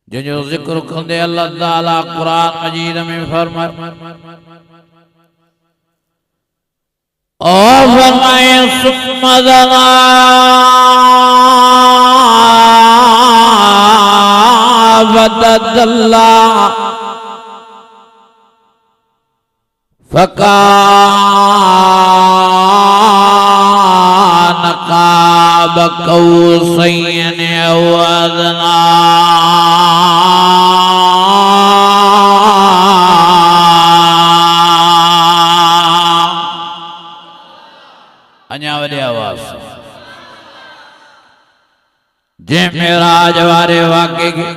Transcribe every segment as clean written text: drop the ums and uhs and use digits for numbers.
जो जिक्र कंदे अल्लाह ताला कुरान मजीद में फरमाए और फरमाए सुम्मा दना वतदल्ला फकान काब कौसैन औ अदना अन्यावली आवाज जे मेराज वारे वाक़े के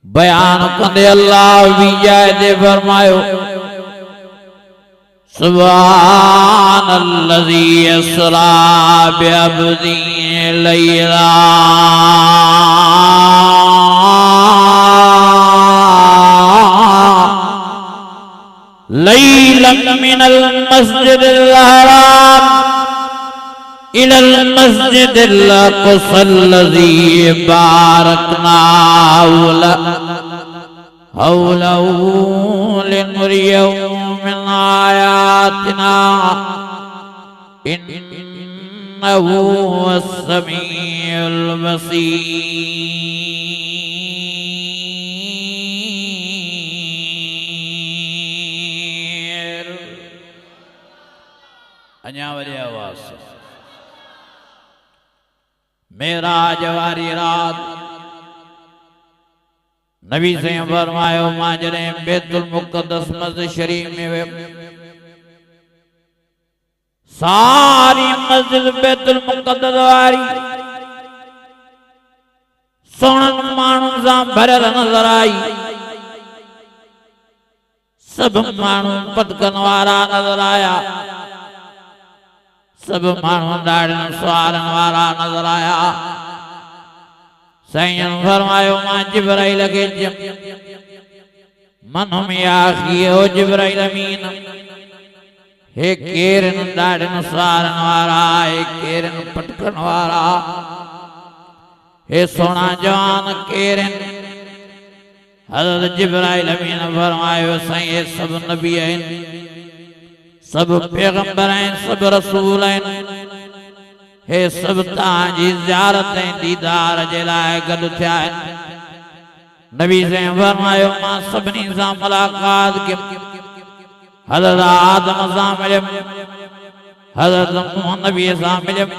बयान कंदे अल्लाह विजय दे फरमायो सुब्हानल्लज़ी अस्रा बिअब्दी लैला लैलन मिनल मस्जिदिल हराम इलल मस्जिदिल अक़सल्लज़ी बारकना हौलहू लिनुरियहू मिन आयातिना इन्नहू अस्समीउल बसीर। अन्यावली आवाज मेराज वारी रात नबी से फरमायो माजरे बैतुल मुक़द्दस मस्जिद शरीफ में सारी मस्जिद बैतुल मुक़द्दस वारी सोनन माण्हुन सां भरियल नजर आई। सब माण्हू पदकन वारा नजर आया, सब माण्हू ॾाढ़नि सुवारन वारा नजर आया। साईं फरमायो मां जिब्राइल के मनहुम या अखी ओ जिब्राइल अमीन हे केरन ॾाढ़न सुवारन वारा, हे केरन पटकन वारा, हे सोना जवान केरन। हज़रत जिब्राइल अमीन फरमायो साईं ये सब नबी आहिनि, सब पैगंबर आहिनि, सब रसूल आहिनि। हे सब तांजी ज़ियारत ऐं दीदार जे लाइ गॾु थिया आहिनि। नबी से फरमायो मां सभिनी सां मुलाक़ात कयमि। हज़रत आदम सां मिलियमि, हज़रत नूह नबी सां मिलियमि,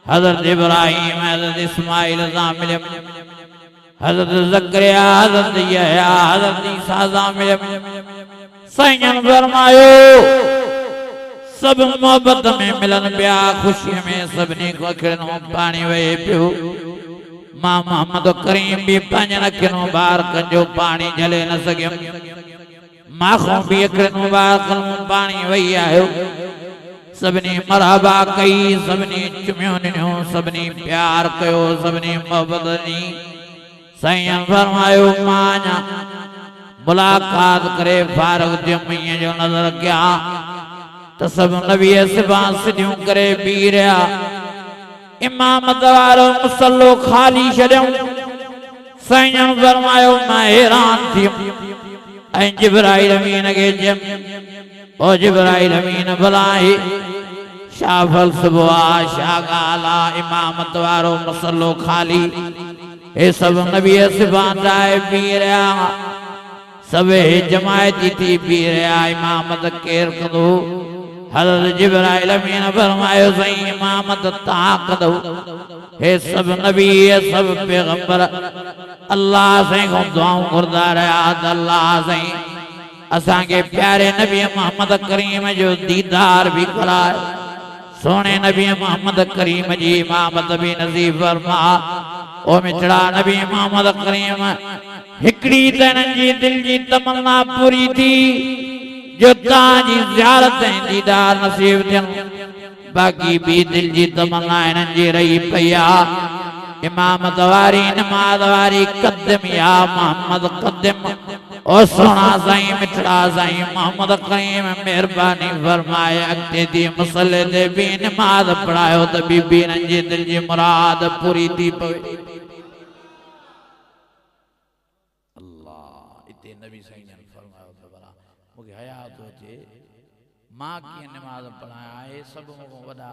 हज़रत इब्राहीम हज़रत इस्माइल सां मिलियमि, हज़रत ज़करिया हज़रत यहया हज़रत ईसा सां मिलियमि। साईं फरमायो सब मोहब्बत में मिलन पिया, खुशी में सभिनी को अखियुनि पाणी वहे पियो। मां मोहम्मद करीम भी पंहिंजनि अखियुनि मुबारकनि जो पाणी झले न सघियुमि। माखों भी अखियुनि मुबारकनि मां पाणी वही आयो। सभिनी मरहबा कई, सभिनी चुमियो ॾिनियो, सभिनी प्यार कयो, सभिनी मोहब्बत ॾिनी। साईं फरमायो मां अञा मुलाक़ात करे फारग थियुमि, ईअं जो नज़र कयां त सब नबी सिबां सिधियूं करे बीह रहिया। इमामत वारो मुसल्लो खाली छॾियऊं। साईं फरमायो मां हैरान थियुमि ऐं जिब्राइल अमीन खे चयुमि ओ जिब्राइल अमीन भला हे छा फ़लसफ़ो आहे, छा ॻाल्हि आहे? इमामत वारो मुसल्लो खाली, हे सब नबी सिबां ठाहे बीह रहिया, सभे जमायती थी बीह रहिया। इमामत केरु कंदो? हज़रत जिब्राइल अमीन फरमायो साईं इमामत तव्हां कंदो। हे सब नबी, हे सब पैगंबर अल्लाह साईं खां दुआऊं घुरंदा रहिया त अल्लाह साईं असांखे प्यारे नबी मोहम्मद करीम जो दीदार भी कराए। सोने नबी मोहम्मद करीम जी इमामत भी नसीब फरमा। ओ मिठड़ा नबी मोहम्मद करीम हिकड़ी त हिननि जी दिल जी तमन्ना पूरी थी जो तांजी ज़ियारत ऐं दीदार नसीब थियनि। बाक़ी भी दिल जी तमन्ना हिननि जी रही पई आहे। इमामत वारी नमाज़ वारी क़दम या मोहम्मद क़दम। ओ सोना साईं मिठड़ा साईं मोहम्मद करीम मेहरबानी फरमाए अॻिते थी मुसले ते भी नमाज़ पढ़ायो त बीबी हिननि जी दिल जी मुराद पूरी थी पवे। मां कीअं नमाज़ पढ़ाया हे सभु मूंखां वॾा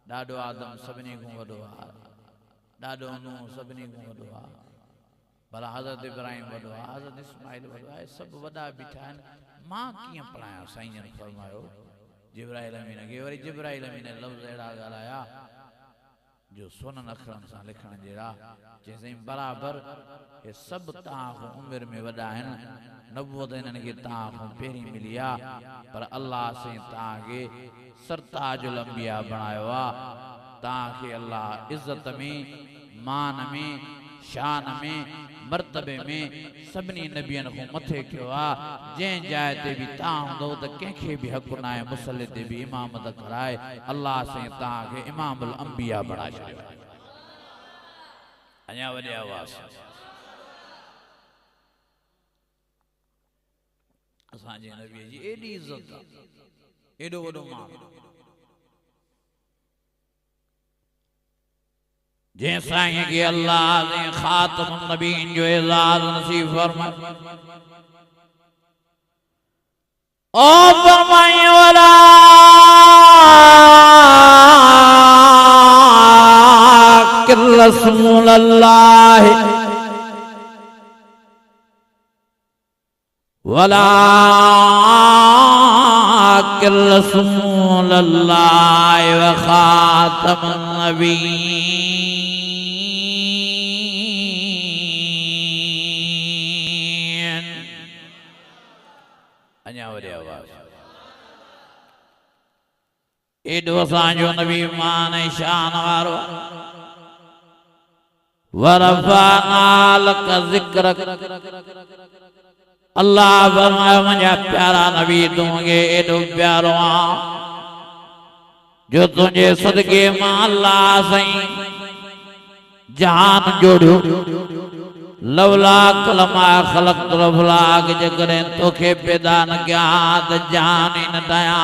ॾाढो आदम सभिनी खां वॾो आहे ॾाढो नूह सभिनी खां वॾो आहे भला हज़रत इब्राहिम वॾो आहे हज़रत इस्माइल वॾो आहे सभु वॾा बीठा आहिनि मां कीअं पढ़ायां साईं जन फरमायो जिब्राइल अमीन खे वरी जिब्राइल अमीन लफ़्ज़ अहिड़ा ॻाल्हाया जो सोननि अखरनि सां लिखण जहिड़ा चई साईं बराबरि हे सभु तव्हां खां उमिरि में वॾा आहिनि नबूवत हिननि खे तव्हां खां पहिरीं मिली आहे पर अल्लाह साईं तव्हांखे सरताजुल अंबिया बणायो आहे तव्हांखे अल्लाह इज़त में मान में शान में मर्तबे में सभिनी नबियनि खां मथे कयो आहे जंहिं जाइ ते बि तव्हां हूंदव त कंहिंखे बि हक़ु न आहे मुसले ते बि इमामत कराए अल्लाह साईं तव्हांखे इमामुल अंबिया बणाए छॾियो अञा वॾे आवाज़ असांजे नबीअ जी एॾी इज़त आहे एॾो वॾो मान जंहिं साईं खे अल्लाह ने ख़ातमुन नबीन जो एज़ाज़ नसीब फरमायो ओ फरमाए वला रसूलल्लाह वला रसूलल्लाह व ख़ातमुन नबीन अञा वरी आवाज़ एॾो असांजो नबी मान ऐं शान वारो वरफ़अना लक ज़िक्रक अल्लाह फरमायो मुंहिंजा प्यारा नबी तुंहिंजे एॾो प्यारो आहे जो तुंहिंजे सदके मां अल्लाह साईं जहान जोड़ियो लवला कलमा ख़लक़तुल अफ़लाक जेकॾहिं तोखे पैदा न कयां त जहान ई न ठाहियां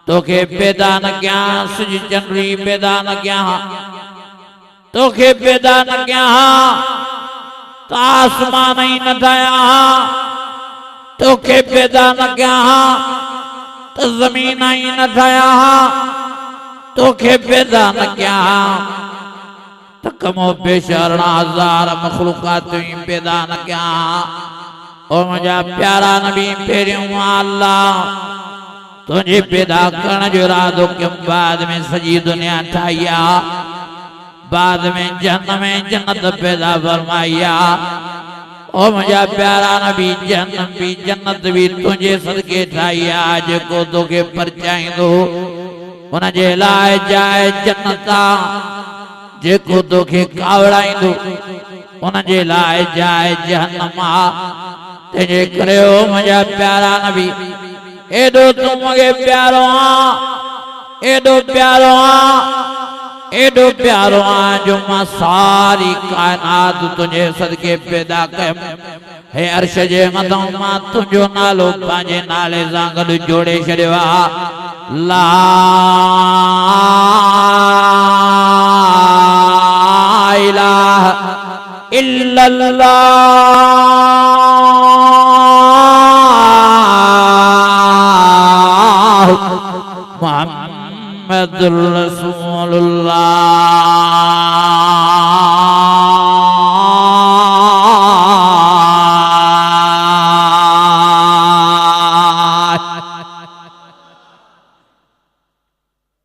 तोखे पैदा न कयां सिज चंडी पैदा न कयां तोखे पैदा न कयां त आसमान ही न ठाहियां तोखे पैदा न कयां त ज़मीन ही न ठाहियां तोखे पैदा न कयां त कमो पेश 18,000 मखलूक़ात ही पैदा न कयां ओ मुंहिंजा प्यारा नबी पहिरियों अल्लाह तुझे पैदा करण जो इरादो कयमि बाद में सॼी दुनिया ठाही आहे बाद में जन्नत पैदा फरमाई आहे ओ मुंहिंजा प्यारा नबी जन्नत भी तुझे सदके ठाही आहे जेको तोखे परचाईंदो उनजे लाइ जाइ जन्नत आहे जेको तोखे कावड़ाईंदो उनजे लाइ जाइ जहन्नम आहे तंहिंजे करे ओ मुंहिंजा प्यारा नबी एॾो तूं मूंखे प्यारो आहे एॾो प्यारो आहे एडो प्यारो जो मां सारी कायनात तुझे सदके पैदा कयम हे अर्श जे मथां मां तुझो नालो पंहिंजे नाले सां गॾु जोड़े छॾियो आहे ला इलाहा इल्लल्लाह मुहम्मदुर रसूलुल्लाह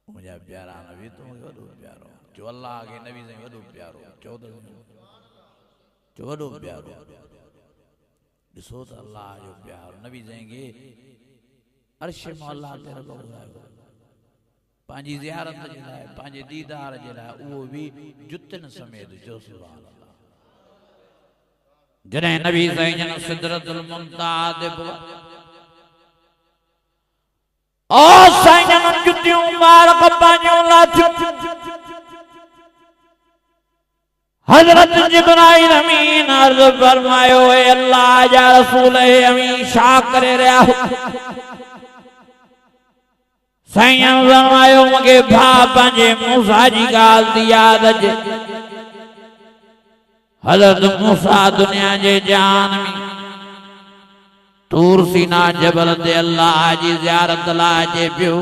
मुझे प्यारा नबी तो वडो प्यारो जो अल्लाह के नबी से वडो प्यारो 14 वडो प्यारो ॾिसो त अल्लाह जो प्यार नबी जंहिंखे अर्श में अल्लाह ते रखो पांजी ज़ियारत जे लाइ पांजे दीदार जे लाइ उहो भी जुतन समेत जो सुभान अल्लाह जॾहिं नबी साईं जन सिदरतुल मुंतहा ते ओ साईं जन जुतियूं मुबारक पांजियूं लाथियूं हजरत जिब्राइल अमीन अर्ज़ फरमायो ए अल्लाह जा रसूल ए अमीन छा करे रहिया हो साईं फरमायो मूंखे भाउ पंहिंजे मूसा जी ॻाल्हि थी यादि अचे हज़रत मूसा दुनिया जे जहान में तूर सीना जबल ते अल्लाह जी ज़ियारत लाइ अचे पियो।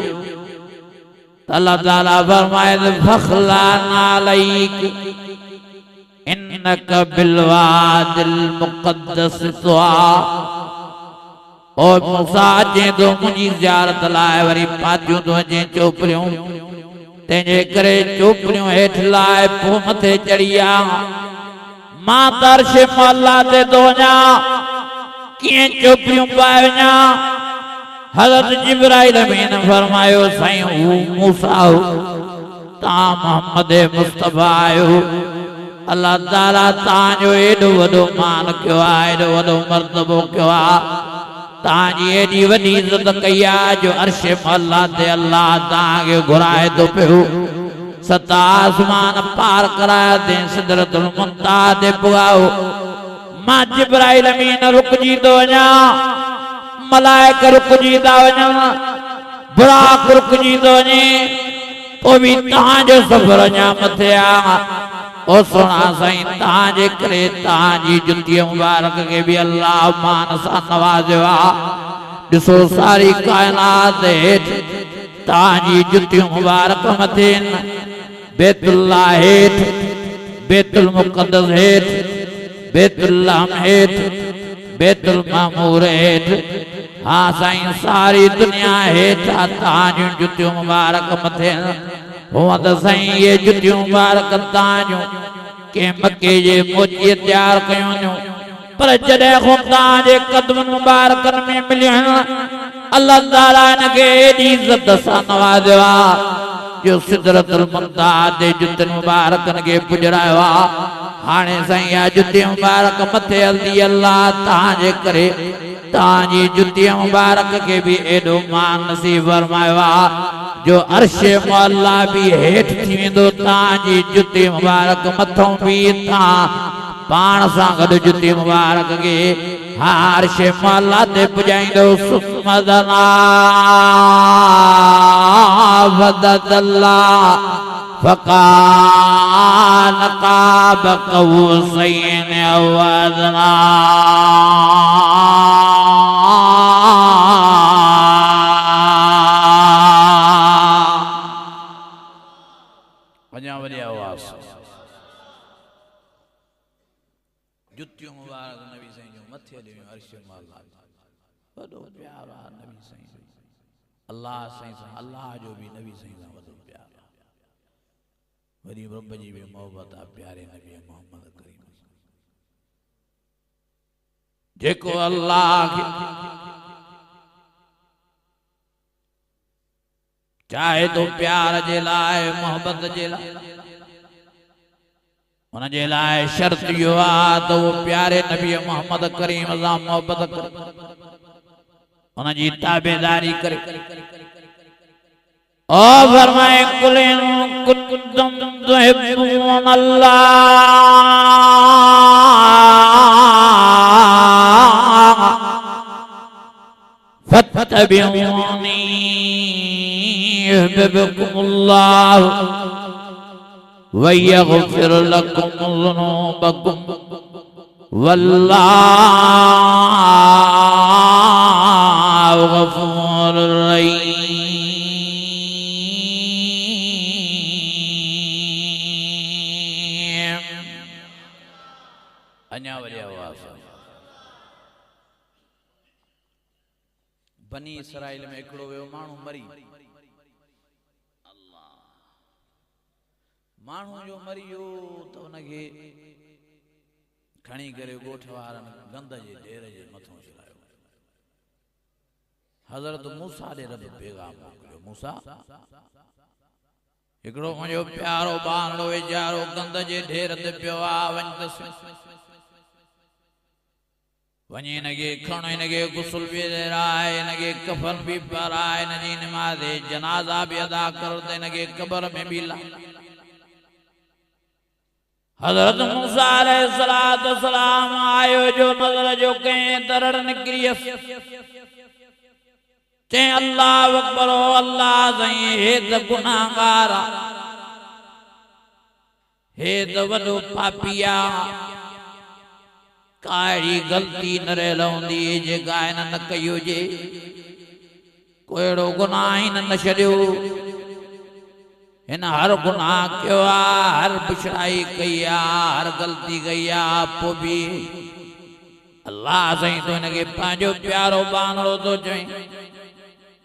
अल्लाह ताला फरमाए फखलाना अलैक इन्नक बिलवादिल मुक़द्दस तुआ। ओ मूसा जे तो मुंहिंजी ज़ियारत लाइ वरी पातियूं तो अचे चोपड़ियूं, तंहिंजे करे चोपड़ियूं हेठि लाइ पोइ मथे चढ़ी आ। मां अर्श मौला ते तो वञा, कीअं चोपड़ियूं पाए वञा? हज़रत जिब्राइल अमीन फरमायो साईं हू मूसा हो, तव्हां मोहम्मद मुस्तफ़ा आहियो। अल्लाह ताला तव्हांजो एॾो वॾो मान कयो आहे, एॾो वॾो मर्तबो कयो आहे, तव्हांजी एॾी वॾी इज़त कई आहे जो अर्श मौला ते अल्लाह तव्हांखे घुराए थो पियो। 7 आसमान पार कराया ते सिदरतुल मुंतहा ते पुगाओ। मां जिब्राइल अमीन रुकजी थो वञा, मलाइक रुकजी था वञनि, बुराक रुकजी थो वञे, पोइ बि तव्हांजो सफ़र अञा मथे आहे। ओ सोना साईं तव्हांजे करे तव्हांजी जुतीअ मुबारक खे बि अल्लाह मान सां नवाज़ियो आहे। ॾिसो सारी काइनात हेठि तव्हांजी जुतियूं मुबारक मथे आहिनि। बैतुल्लाह हेठि, बैतुल मुक़द्दस हेठि, बैतुल lahम हेठि, बैतुल मामूर हेठि। हाँ साईं सारी दुनिया हेठि तव्हांजूं जुतियूं मुबारक मथे आहिनि। हुअं त साईं इहे जुतियूं मुबारक तव्हांजूं कंहिं मके जे मोचीअ तयारु कयूं हुयूं, पर जॾहिं खां तव्हांजे क़दमनि मुबारकनि में मिलियूं आहिनि, अल्लाह ताला हिनखे एॾी इज़त सां नवाज़ियो आहे जो सिदरतुल मुंतहा ते जुतियुनि मुबारकनि खे पुॼायो आहे। हाणे साईं इहा जुती मुबारक मथे हलंदी, अल्लाह तव्हांजे करे तव्हांजी जुतीअ मुबारक खे बि एॾो मान नसीब फरमायो आहे जो अर्श मौला बि हेठि थी वेंदो तव्हांजी जुती मुबारक मथां बि तव्हां पाण सां गॾु जुती मुबारक खे हा अर्श मौला ते पुॼाईंदो। सुमदना वददल्लाह फकान काब कौसैन औ अदना। जुतियूं मुबारक नबी साईं जो मथे ॾियूं अर्श मौला वॾो प्यार आहे नबी साईं। अल्लाह साईं सां अल्लाह जो बि नबी साईं सां वॾो प्यार आहे, वरी रब जी बि मोहबत आहे प्यारे नबी मोहम्मद करीम जेको अल्लाह खे चाहे तो प्यार जे लाइ मोहब्बत जे लाइ, उनजे लाइ शर्त इहो आहे त उहो प्यारे नबी मोहम्मद करीम सां मोहब्बत करे, उनजी ताबेदारी करे। ओ फरमाए कुल इन कुंतुम तुहिब्बून अल्लाह फत्तबिऊनी युहिब्बुकुमुल्लाह वयगफिर लकुम ज़ुनूबकुम वल्लाहु गफूरुर रहीम। अञा वरी आवाज़ बनी इसराइल में हिकिड़ो वियो माण्हू मरी, माण्हू जो मरी वियो त उनखे खणी करे ॻोठ वारनि गंद जे ढेर जे मथां छिलायो। हज़रत मूसा ॾे रब पैगाम मोकिलियो, मूसा हिकिड़ो मुंहिंजो प्यारो ॿारड़ो वेचारो गंद जे ढेर ते पियो आहे, वञी हिनखे खण, हिनखे गुस्ल बि ॾिराए, हिनखे कफन बि पाराए, हिनजी नमाज़ जनाज़ा बि अदा कर त हिनखे क़बर में बि ला। हज़रत मूसा अलैहिस्सलाम आयो जो नज़र जो कंहिं दरड़ निकिरी चई अल्लाह अकबर, अल्लाह साईं हे त गुनाहगार आहे, हे त वॾो पापी आहे, काड़ी गलती न रहियल हूंदी जेका हिन न कई हुजे कोई अहिड़ो गुनाह ही न छॾियो हिन हर गुनाह कयो आहे हर बुछड़ाई कई आहे हर गलती कई आहे पोइ बि अल्लाह साईं तो हिनखे पंहिंजो प्यारो बानड़ो थो चई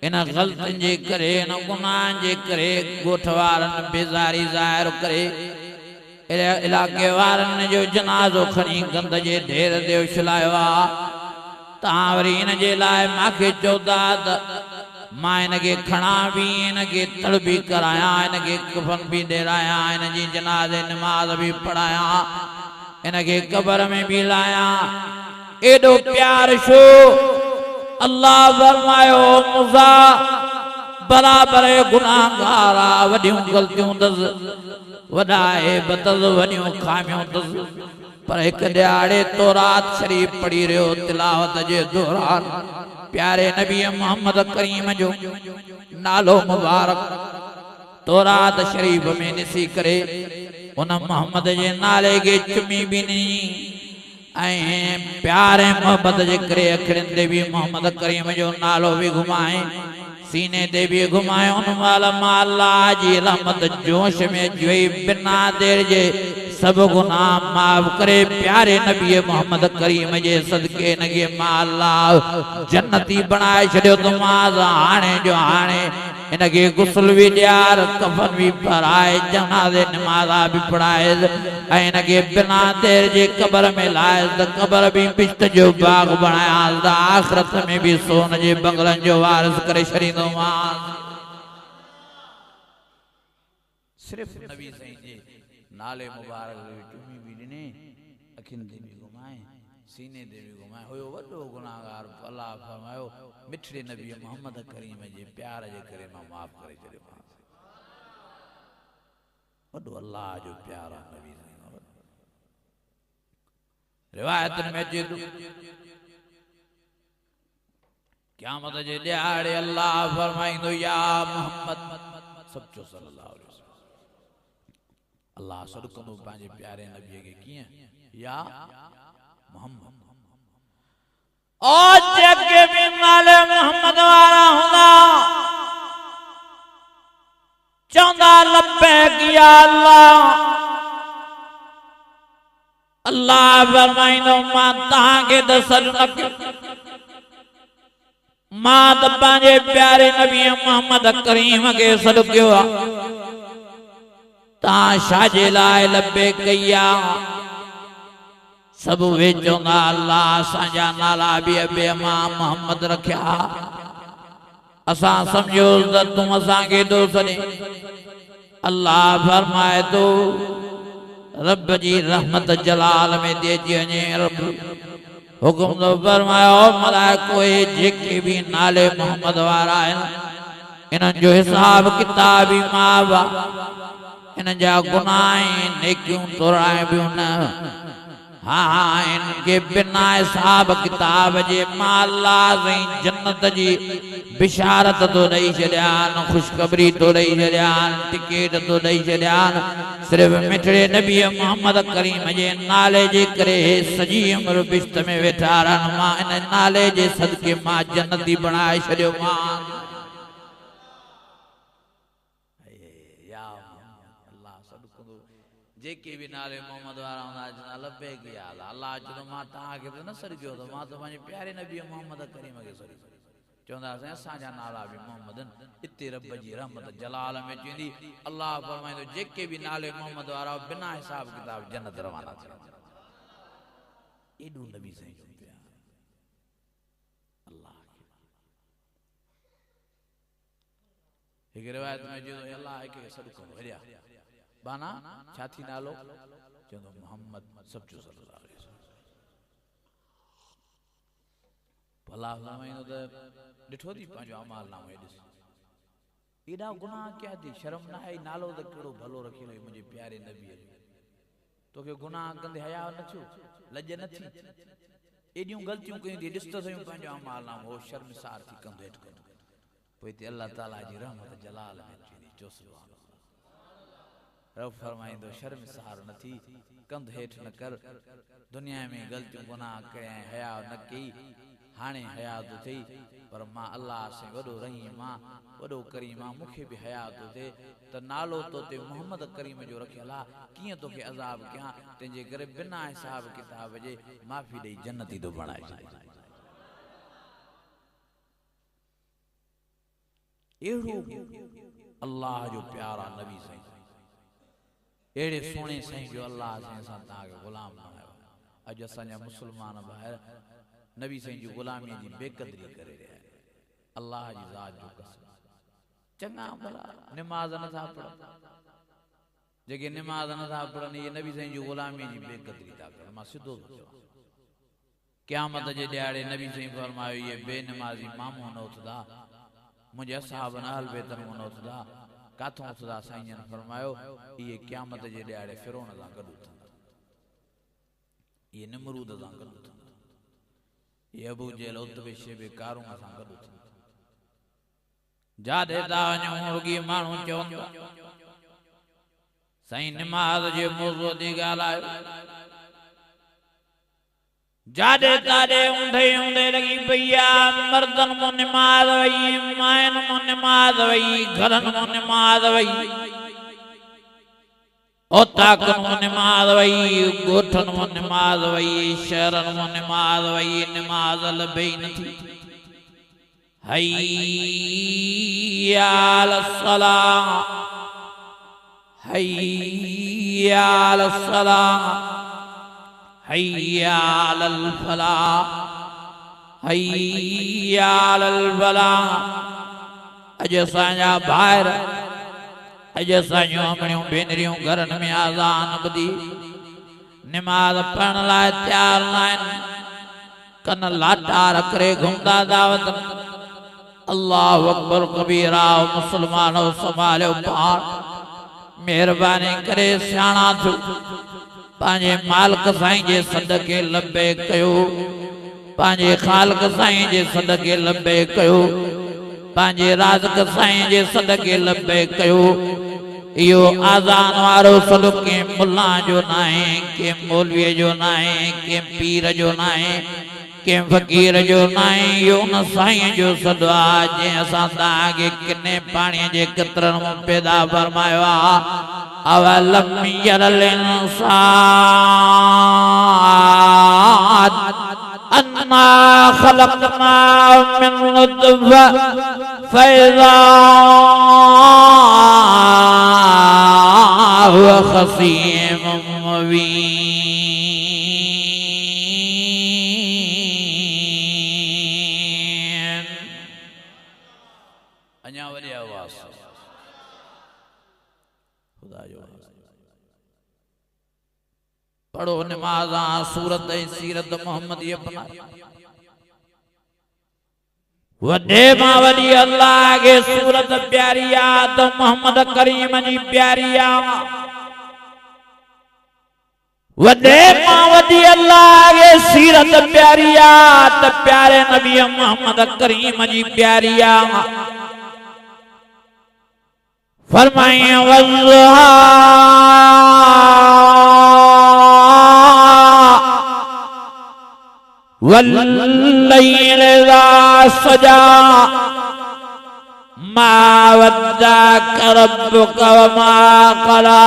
इन गलतियुनि जे करे इन गुनाहनि जे करे ॻोठ वारनि बेज़ारी ज़ाहिर करे इलाके वारनि जो जनाज़ो खणी गंद जे ढेर ते उछलायो आहे तव्हां वरी हिन जे लाइ मूंखे चओ था त मां हिनखे खणा बि हिनखे तड़ बि करायां हिनखे कफन बि ॾेरायां हिन जी जनाज़े नमाज़ बि पढ़ायां हिनखे क़बर में बि लायां एॾो प्यार छो अल्लाह फरमायो मूसा बराबर गुनाहगार आहे वॾियूं ग़लतियूं अथसि वॾा ऐब अथसि वॾियूं खामियूं अथसि पर हिकु ॾियारे तौरात शरीफ़ पढ़ी रहियो तिलावत जे दौरान प्यारे नबी मोहम्मद करीम जो नालो मुबारक तौरात शरीफ़ में ॾिसी करे उन मोहम्मद जे नाले खे चुमी बि ॾिनी ऐं प्यारे मोहब्बत जे करे अखियुनि ते बि मोहम्मद करीम जो नालो बि घुमाए सीने ते बि घुमाए उन महिल मां अल्लाह जी रहमत जोश में जोई बिना देर जे सब गुनाह माफ करे प्यारे नबी मोहम्मद करीम जे सदके नगे मां अल्लाह जन्नती बनाए छड़ियो तो मां हाणे जो हाणे इनके गुस्ल भी ॾियार कफन भी भराए जनाज़े नमाज़ा भी पढ़ाए इनके बिना देर जे कब्र में लाए कब्र भी बिश्त जो बाग बनाया आखिरत में भी सोन जे बंगलन जो वारिस करे छड़ींदो मां सिर्फ नबी साईं जे नाले मुबारक चुमी भी ॾिने अखियुनि ते भी घुमाए सीने ते भी घुमाए हुयो वॾो गुनाहगार अल्लाह फरमायो मिठड़े नबी मोहम्मद करीम जे प्यार जे करे मां माफ करे छॾियो वॾो अल्लाह जो प्यार आहे नबी रिवायत में अचे थो क़यामत जे ॾियारे अल्लाह फरमाईंदो या मोहम्मद सचो सल्लल्लाहु अलैहि वसल्लम अल्लाह सदकंदो पंहिंजे प्यारे नबीअ खे कीअं या मोहम्मद और जेके भी नाले मोहम्मद वारा हुंदा चौंदा लब्बैक या अल्लाह अल्लाह फरमाइंदो मां तव्हांखे त सॾु न कयो मां त पंहिंजे प्यारे नबी मोहम्मद करीम खे सॾु कयो आहे तव्हां छा जे लाइ लब्बैक कई आहे सब वे चौंदा अल्लाह असांजा नाला भी अबे मां मोहम्मद रखिया असां समझो त तूं असांखे थो सॾे अल्लाह फरमाए थो रब जी रहमत जलाल में दे वञे रब हुकुम तो फरमायो मलाइको जेके भी नाले मोहम्मद वारा आहिनि इन्हनि जो हिसाब किताब ही माफ़ आहे इन जा गुनाह नेकियूं तोराए बि न हाँ इनके बिना हिसाब किताब जे मां अल्लाह जन्नत जी बिशारत तो ॾेई छॾियान खुशखबरी तो ॾेई छॾियान टिकट तो ॾेई छॾियान सिर्फ मिठड़े नबी मोहम्मद करीम जे नाले जे करे सजी उम्र बिश्त में वेठा रहन मां इन नाले जे सदके मां जन्नती बनाए छॾियो मां जेके भी नाले मोहम्मद वारा हुंदा जना लबे किया अल्लाह चलो मां तव्हांखे त न सॾु कयो त मां त पंहिंजे प्यारे नबी मोहम्मद करीम खे सॾु चवंदासीं असांजा नाला भी मोहम्मद इते रब जी रहमत जलाल में चवंदी अल्लाह फरमाईंदो जेके भी नाले मोहम्मद वारा बिना हिसाब किताब जन्नत रवाना थिया एॾो नबी साईं जो प्यार अल्लाह हिकु रिवायत में चवंदो अल्लाह हिकु सॾु करो हरिया बाना छाती नालो चंदो मोहम्मद सच्चो सल्लल्लाहु अलैहि वसल्लम भला फरमाईंदो त ॾिठो थी पंहिंजो अमाल नामो ॾिस एॾा गुनाह कया थी शर्म न आहे नालो त कहिड़ो भलो रखियो मुंहिंजे प्यारे नबीअ तोखे गुनाह कंदे हया न थियो लज न थी एॾियूं ग़लतियूं कयूं थी ॾिस त सही पंहिंजो अमाल नामो हो शर्मसार थी कंदो हेठि कंदो पोइ हिते अल्लाह ताला जी रहमत जलाल में चो सुभान रब फरमाइंदो शर्म सहार न थी कंध हेठ न कर दुनिया में गलतियों गुनाह करे हया न कई हाणे हया तो थी पर मां अल्लाह से वडो रहीम मां वडो करीम मां मुखे भी हया तो थे त नालो तो ते मोहम्मद करीम जो रखियला किए तो के अजाब क्या तेजे करे बिना हिसाब किताब जे माफी दे जन्नती तो बनाए एड़ो अल्लाह जो प्यारा नबी सही एड़े सोने सही जो अल्लाह से असां ताके गुलाम बनायो अज असांजा मुसलमान भाई नबी सही जी गुलामी जी बेकदरी करे रहा अल्लाह जी जात जो कसम चंगा भला नमाज न था पढ़ जेके नमाज न था पढ़न ये नबी सही जी गुलामी जी बेकदरी था कर मां सिधो क़यामत जे ॾियारे नबी सही फरमायो ये बेनमाजी मामू न उथदा मुझे साहब अहल बेतन न उथदा काथों उथदा साईं ने फरमायो ये क़यामत जे ॾियारे फिरौन सां गॾु उथंदा ये नमरूद सां गॾु उथंदा ये अबू जहल उतबे शेबे कारून सां गॾु उथंदा जाॾे था वञूं रुॻी माण्हू चवंदा साईं नमाज़ जे मौज़ूअ ते ॻाल्हायो जाडे ताडे उंधे उंधे लगी भैया मर्दन मो नमाज वई मायन मो नमाज वई घरन मो नमाज वई ओ ताकन मो नमाज वई गोठन मो नमाज वई शहरन मो नमाज वई नमाज लबई नथी hayya alas-salah hayya alas-salah hayya alal-falah hayya alal-falah अज असांजा ॿाहिर अज असांजूं अमड़ियूं भेनरियूं घरनि में आज़ान ॿुधी नमाज़ पढ़ण लाइ तयार न आहिनि कन लाटार करे घुमंदा दावत अल्लाह अकबर कबीरा मुसलमानो संभालियो पाण मेहरबानी करे सियाणा थियो पांजे मालिक साईं जे सदके लबे कयो पांजे खालिक साईं जे सदके लबे कयो पांजे राज़क साईं जे सदके लबे कयो इहो आज़ान वारो सॾु के मुल्ला जो न आहे के मौलवी जो न आहे के पीर जो न आहे के फ़कीर जो न आहे इहो उन साईं जो सॾु आहे जंहिं असां तव्हांखे किने पाणीअ जे क़ितरनि मां पैदा फरमायो आहे अवलम यरल इंसान अन्ना खलक़ना मिन नुतफ़ा फ़इज़ा हुवा ख़सीमुम मुबीन अञा वरी आवाज़ खुदा जो पढ़ो नमाज़ा सूरत सीरत मोहम्मदी अपना वडे मां वडी अल्लाह के सूरत प्यारी आ तो मोहम्मद करीम जी प्यारी आ वडे मां वडी अल्लाह के सीरत प्यारी आ तो प्यारे नबी मोहम्मद करीम जी प्यारी आ फरमाए वल्लाह वल्लैल इज़ा सजा मा वद्दाक रब्बुक व मा क़ला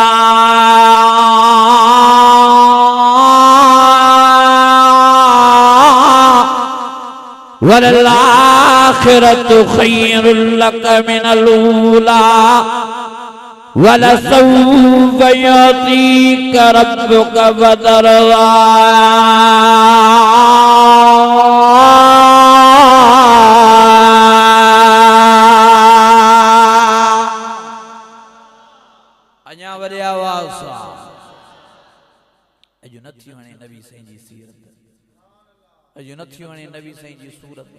वल आखिरतु खैरुल लक मिनल ऊला वलसौफ युतीक रब्बुक फतरदा अञा वरी आवाज़ सां अॼु नथी वणे नबी साईं जी सीरत अॼु नथी वणे नबी साईं जी सूरत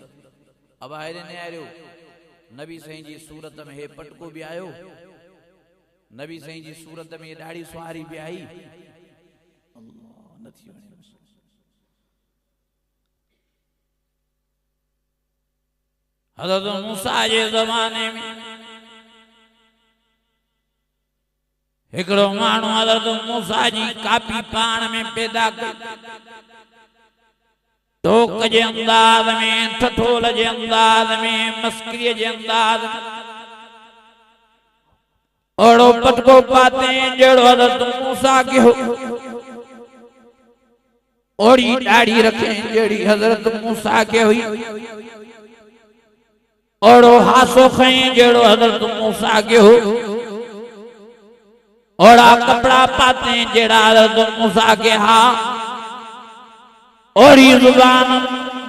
अब आहिरे ने आयो नबी साईं जी सूरत में हे पटको भी आयो नबी साईं जी सूरत में ॾाढी सुहारी भी आई अल्लाह नथी वणे हज़रत मूसा जे ज़माने में हिकड़ो माण्हू हज़रत मूसा जी कापी पाण में पैदा कई टोक जे अंदाज में ठठोल जे अंदाज में मस्करी जे अंदाज में ओड़ो पटको पाते जड़ो हज़रत मूसा के हो ओड़ी दाढ़ी रखे जड़ी हज़रत मूसा के हुई ओड़ो हासो खई जड़ो हज़रत मूसा के हो ओड़ा कपड़ा पाते जेड़ा हज़रत मूसा के हा ओड़ी जुबान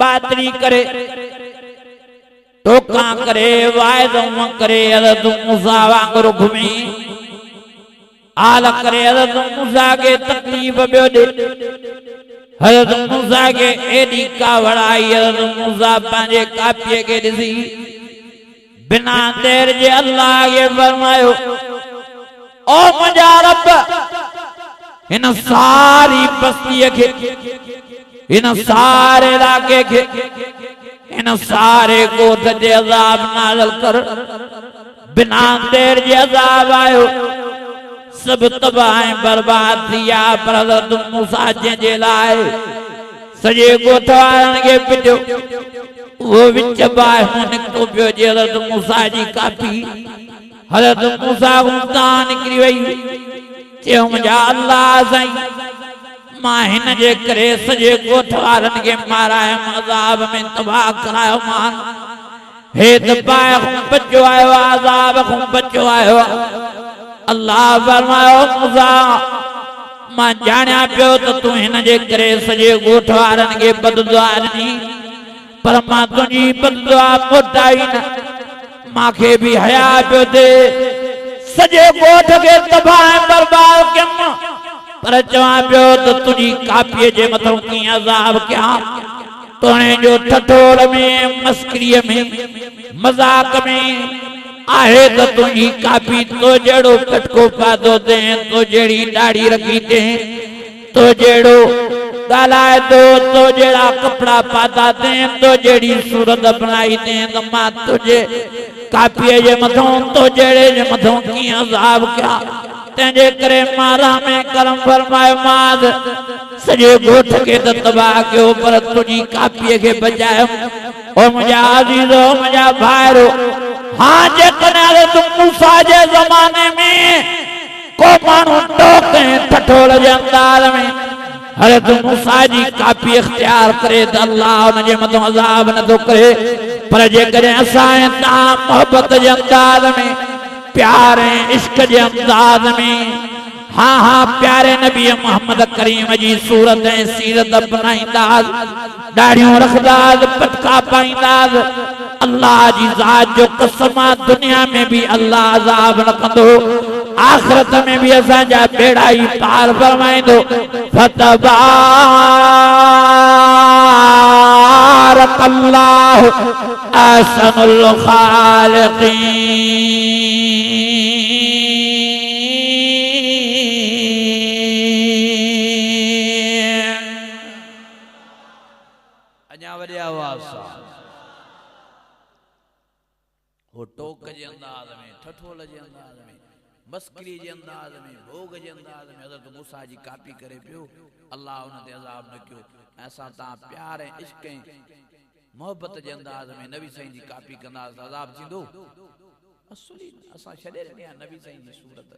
बातरी करे टोका करे वायदों करे हज़रत मूसा वांगुरु घुमी आल करे हज़रत मूसा के तकलीफ बियो दे हज़रत मूसा के एडी कावड़ाई हज़रत मूसा पांजे कापिए के दिसी बिना देर जे अल्लाह के फरमायो ओ मुंहिंजा रब इन सारी बस्ती के इन सारे इलाके के इन सारे गोद जे अज़ाब नाज़िल कर बिना देर जे अज़ाब आयो सब तबाह बर्बाद थिया पर हज़रत मूसा जे लाए सजे गोद वारन के पिटो वो विच बाह निकतो पियो जे हज़रत मूसा जी कापी हज़रत मूसा को तान निकरी वई चयो मुंहिंजा अल्लाह साईं मां हिन जे करे सजे गोठ वारन के मारायम अज़ाब में तबाह करायो मान हे दबाए को बचो आयो अज़ाब को बचो आयो अल्लाह फरमायो मूसा मां जानिया पियो तो तू हिन जे करे सजे गोठ वारन के बददुआ ॾिनी पर मां तुंहिंजी बददुआ मोटाई न माखे भी हया पियो दे सजे गोठ के तबाह बर्बाद कयम पर चवा पियो तो तुझी कापी जे मथों की अज़ाब क्या तोने जो ठठोल में मस्करी में मजाक में आहे तो तुझी कापी तो जड़ो कटको पादो दे तो जड़ी दाढ़ी रखी दे तो जड़ो गालाए तो जेड़ा कपड़ा पाता दे तो जड़ी सूरत बनाई दे तो मां तुझे कापी जे मथों तो जेड़े जे मथों की अज़ाब क्या तेजे करे मारा में करम फरमायो माद सजे गोठ के तबाह के ऊपर तुझी कापी के बचायो ओ मुझा अजीजो मुझा भाईरो हां जे कने तुम मूसा जे जमाने में को मानू टोके ठठोल जे अंदाज में हरे तुम मूसा जी कापी इख्तियार करे त अल्लाह उन जे मथों अज़ाब न तो करे पर जे करे असां ता मोहब्बत जे अंदाज में प्यारे इश्क जे अंदाज में हाँ हाँ प्यारे नबी मोहम्मद करीम जी सूरत सीरत अपनाईंदास दाढ़ियों रखदास पटका पाईंदास अल्लाह जी ज़ात जो कसम दुनिया में भी अल्लाह अज़ाब न कंदो आखिरत में भी असां जा बेड़ा ही पार फरमाइंदो फतबारकल्लाहु अहसनुल खालिकीन अञा वॾे आवाज़ सां वो टोक जे अंदाज में ठठोल जे अंदाज में मस्करी जे अंदाज में भोग जे अंदाज में हज़रत मूसा जी कापी करे पियो अल्लाह उन ते अज़ाब न कयो ऐसा ता प्यार ऐं इश्क ऐं मोहब्बत जे अंदाज में नबी साईं जी कापी कंदास अज़ाब थींदो असली असां छॾे ॾिनी आहे नबी साईं जी सूरत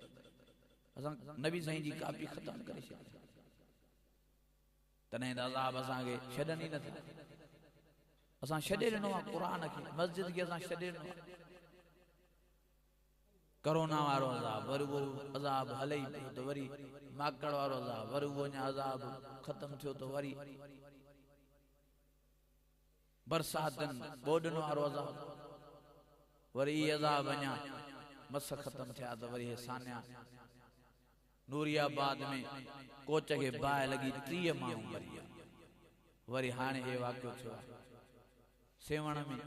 असां नबी साईं जी कापी ख़तम करे छॾी तॾहिं त अज़ाब असांखे छॾनि ई नथा असां छॾे ॾिनो आहे क़ुरान खे मस्जिद खे असां छॾे ॾिनो आहे कोरोना वारो अज़ाब वरी वो अज़ाब हले ई पियो तो वरी माकड़ वारो अज़ाब वरी वो अज़ाब ख़त्म थियो तो वरी बरसातन बोडन वारो अज़ाब वरी अज़ाब अञा मस ख़त्म थिया तो वरी सान्या नूरियाबाद में कोच के बाहि लगी 30 माण्हू मरी वरी हाणे हे वाक़ियो थियो सेवण में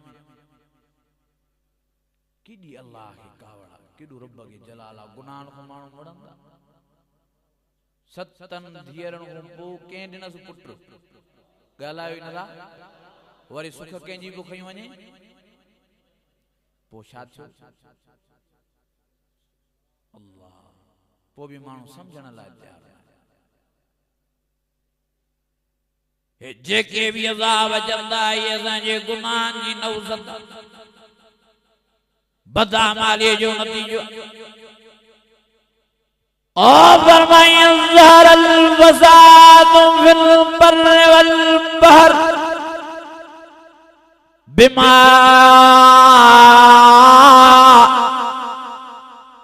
किडी अल्लाह के कावड़ा किडू रब के जलाला गुनाह को माण्हू मरंदा सतन धीअरन को पो के दिनस पुट गालायो नला वरी सुख केंजी बि खई वने पो छा थियो अल्लाह पोइ बि माण्हू सम्झण लाइ तयार आहे। जेके बि अज़ाब अचंदा इहे असांजे गुनाहनि जी नौज़त बदअमालीअ जो नतीजो। और फरमाइए ज़हरल फ़साद फिल बर्र वल बहर बिमा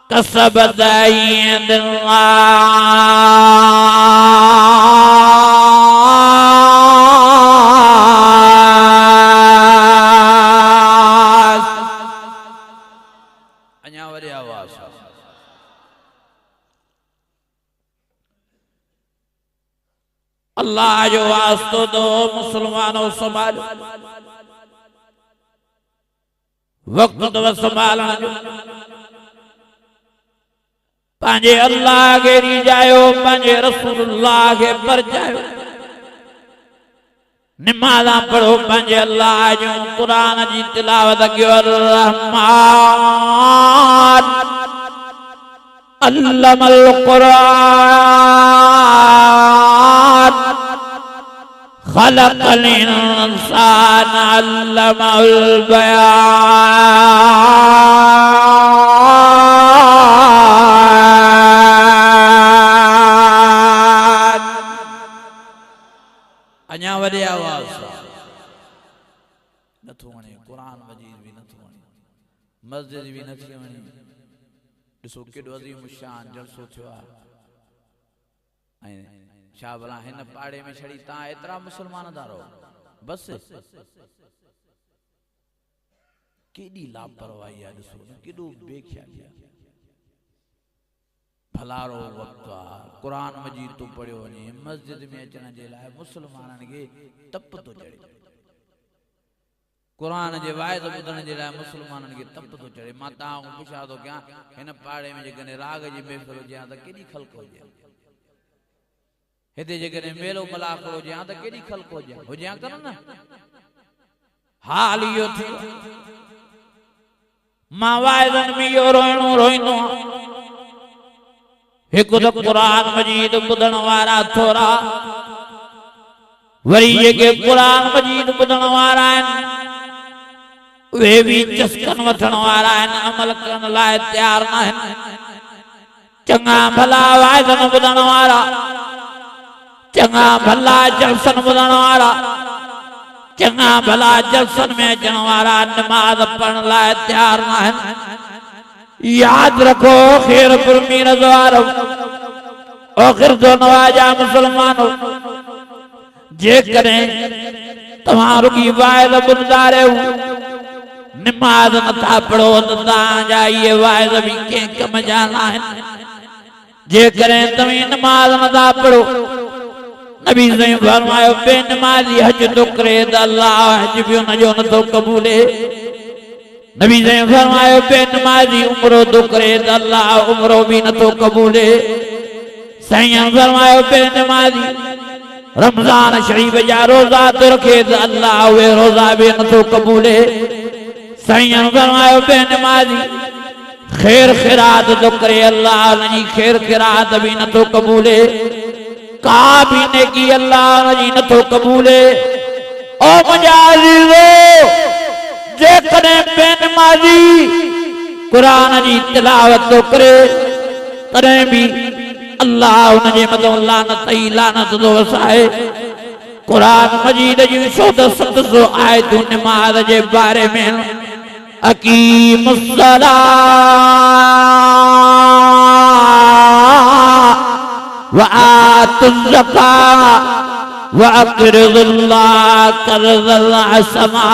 कसबत अयदुल्लाह। अञा वरी आवाज़ अल्लाह जो वास्तो दो मुसलमानों संभालो वक्त तो संभालण जो पंहिंजे अल्लाह खे रिझायो पंहिंजे रसूलुल्लाह खे परचायो निमाज़ा पढ़ो पंहिंजे अल्लाह जो क़ुरान जी तिलावत कयो। रहमान अल्लमल क़ुरान खलक़ल इंसान अल्लमहुल बयान। अञा वॾे आवाज़ नथो वणे क़ुरान मजीद बि नथो वणे मस्जिद बि नथी वणे। ॾिसो केॾो अज़ीम शान जलसो थियो आहे ऐं छा भला हिन पाड़े में छड़ी तव्हां एतिरा मुसलमान था रहो बस। केॾी लापरवाही आहे ॾिसो केॾो बेख्याली आहे। भलारो वक़्तु आहे क़ुरान मजीद तो पढ़ियो वञे मस्जिद में अचण जे लाइ मुसलमाननि खे तप थो चढ़े। क़ुरान जे वाइद ॿुधण जे लाइ मुसलमाननि खे तप थो चढ़े। मां तव्हां पुछां थो कयां हिन पाड़े में जेकॾहिं राग जी महफ़िल हुजे हा त केॾी ख़ल्क़ हुजे। हिते जेकॾहिं मेलो मलाख हुजे हा त केॾी ख़ल्क़ हुजे हा कनि न। हाल इहो थी मां वाइदनि में इहो रोइणो रोईंदो आहियां। हिकु त क़ुरान मजीद ॿुधण वारा थोरा वरी जेके क़ुरान मजीद ॿुधण वारा आहिनि उहे बि चस्कन वठण वारा आहिनि अमल करण लाइ तयार न आहिनि। चङा भला वाइदनि ॿुधण वारा चङा भला जलसन ॿुधण वारा चङा भला जलसन में अचण वारा नमाज़ पढ़ण लाइ तयार न आहिनि। याद रखो खैर पुरमी रज़वारो आखिर जो नवाजा मुसलमानों जेकॾहिं तव्हां रुॻी वाइद ॿुधंदा रहो नमाज़ नथा पढ़ो त तव्हांजा इहे वाइद बि कंहिं कम जा न आहिनि। जेकॾहिं तव्हां नमाज़ नथा पढ़ो नबी साईं फरमायो बेनमाज़ी हज तो करे त अल्लाह हज बि हुनजो नथो क़बूले। नबी साईं फरमायो बेनमाज़ी उम्रो तो करे त अल्लाह उम्रो भी नथो क़बूले। साईं फरमायो बेनमाज़ी रमज़ान शरीफ जा रोज़ा तो रखे त अल्लाह उहे रोज़ा भी नथो क़बूले। साईं फरमायो बेनमाज़ी खैर खैरात तो करे अल्लाह उनजी खैर खैरात भी नथो क़बूले। का भी नेकी अल्लाह उनजी नथो क़बूले। ओ मुंहिंजा अज़ीज़ो जेकॾहिं बेनमाज़ी क़ुरान जी तिलावत तो करे तॾहिं बि अल्लाह उनजे मथां लानत ई लानत थो वसाए। क़ुरान मजीद जूं 107 आयतूं नमाज़ जे बारे में अक़ीमुस्सलाह व आतुज़्ज़काह व अक़रिज़ुल्लाह क़र्ज़न हसना।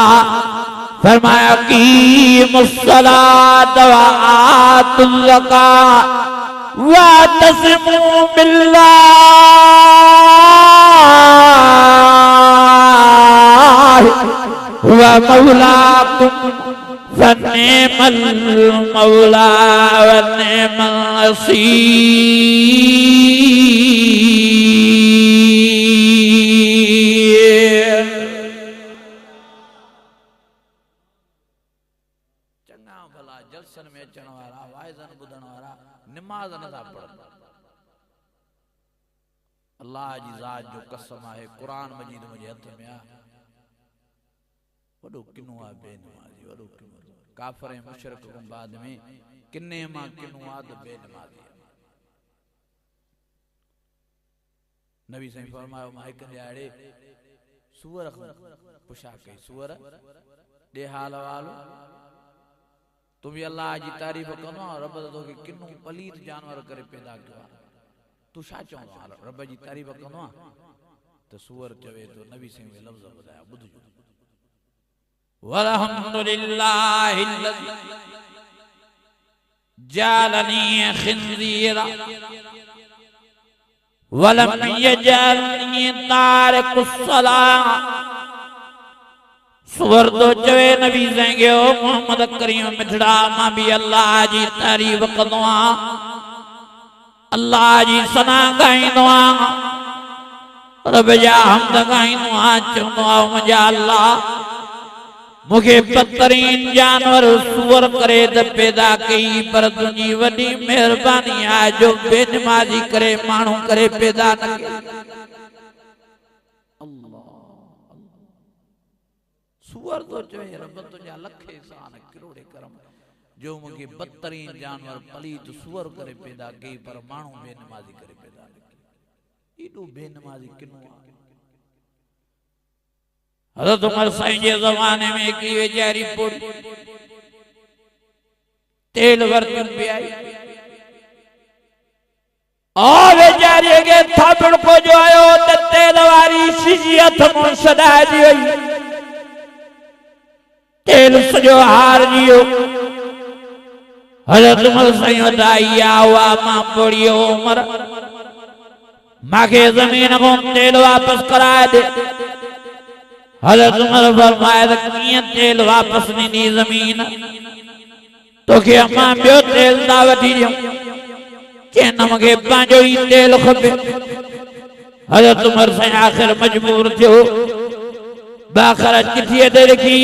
फरमाया अक़ीमुस्सलात व आतुज़्ज़काह व तस्मू बिल्लाह व मौलाकुम फनिअमल मौला व निअमल नसीर। चंगा भला जलसन में अचण वारा वाइज़न ॿुधण वारा नमाज़ नथा पढ़नि अल्लाह जी ज़ात जो कसम आहे कुरान मजीद मुझे हथ में आ वडो किनो आ बेनमाजी वडो किनो काफर ऐं मुशरिक को बाद में किन्ने मां किनो आ त बेनमाजी नबी सही फरमायो मां हिक ॾियारे सूअर पुछा कई सूअर ॾे हाल वालो तू भी अल्लाह जी तारीफ़ कंदो रब तो के किनो पलीत जानवर करे पैदा कयो तू छा चवंदो रब जी तारीफ़ कंदो तो सूअर चवे तो नबी सही में लफ्ज़ ॿुधाया ॿुधजो वल्हम्दुलिल्लाहि अल्लज़ी जालनी खिंज़ीरा वलम यजअलनी तारिकुस्सलाह सूअर तो चवे नबी सही ओ मोहम्मद करीम मिठड़ा मां भी अल्लाह जी तारीफ़ कंदो अल्लाह जी सना गाईंदो रब जा हमद गाईंदो चवंदो मुंहिंजा अल्लाह मुझे बदतरीन जानवर सूअर करे त पैदा कई पर तुझी वडी मेहरबानी आहे जो बेनमाजी करे माण्हू करे पैदा न कई सूअर तो चवे रब तुझा लख एहसान करोड़े करम जो मुझे बदतरीन जानवर पलीत सूअर करे पैदा कई पर माण्हू बेनमाजी करे पैदा न कई एडो बेनमाजी किनो आहे हज़रत उमर साईं जे ज़माने में की वेचारी पोड़ी तेल वरती पे आई आ वेचारी के थापड़ को जो आयो त तेल वारी शीशी हथ में सदा दी वई तेल सजो हार जियो हज़रत उमर साईं वधाई आवा मां पोड़ी उमर माके जमीन को तेल वापस कराए दे हज़रत उमर फरमाया किए तेल वापस नी जमीन तो के अम्मा बियो तेल दा वठी जो के नमके पांजो ही तेल खपे हज़रत उमर से आखिर मजबूर थियो बाखर चिट्ठी दे रखी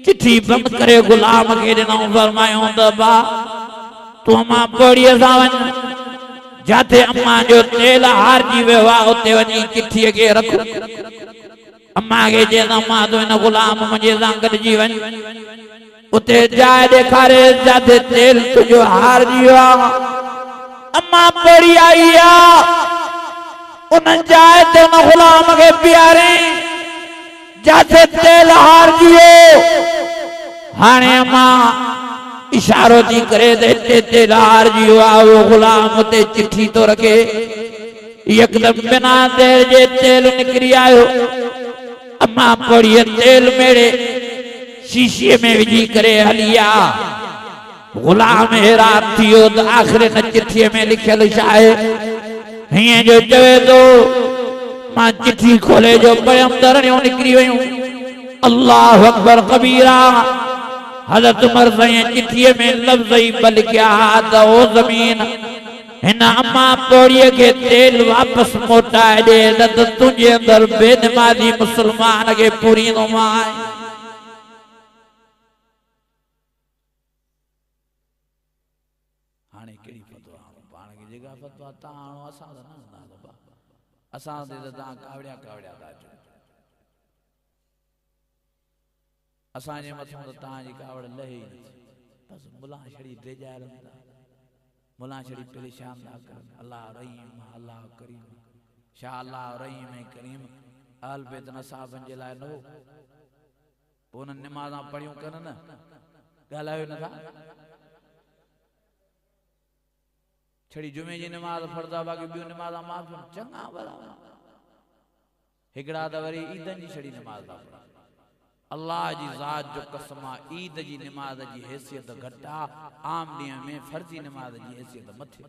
चिट्ठी बंद करे गुलाम के दिनो फरमायो दबा तू अम्मा पड़ी सा वन जाते अम्मा जो तेल हार जी वेवा उते वनी चिट्ठी के रखो अम्मा के जे अम्मा तो इन गुलाम मुझे सांगत जीवन उते जाए देखारे जाते तेल तुझो हार जियो अम्मा पड़ी आई उन जाए ते उन गुलाम के प्यारे जाते तेल हार जियो हाने अम्मा इशारो थी करे देते तेल हार जियो वो गुलाम उते चिट्ठी तो रखे एकदम बिना देर जे तेल निकरी आयो अम्मा पड़ी तेल मेरे शीशे में विझी करे हलिया गुलाम हैरान थियो तो आखिर न चिट्ठी में लिखल शाये हिए जो चवे तो मां चिट्ठी खोले जो पयम दरणियों निकरी वयूं अल्लाह अकबर कबीरा हज़रत उमर साईं चिट्ठी में लफ्ज़ ही लिखया त ओ ज़मीन इन अम्मा पौड़ी के तेल वापस मोटाए दे न तो तुझे अंदर बेनमाजी मुसलमान के पूरी नो माए हाने केड़ी फतवा पाण की जगह फतवा ताणो असा न ना बाबा असा दे ता कावड़िया कावड़िया दा जो असा जे मथो त ता जी कावड़ लहे बस मुला छड़ी दे जारंदा मुला शरीफ परेशान ना कर अल्लाह रहीम अल्लाह करीम शाह अल्लाह रहीम करीम आल बेदना साहबन जे लाए नो पोन नमाज़ा पढ़ियो कर न गालायो न था छड़ी जुमे जी नमाज फरदा बाकी बियो नमाज़ा माफ चंगा भला हिकड़ा द वरी ईदन जी छड़ी नमाज दा अल्लाह जी ज़ात जो कसमा ईद जी नमाज जी हैसियत घटा आम डी में फर्जी नमाज जी हैसियत मथे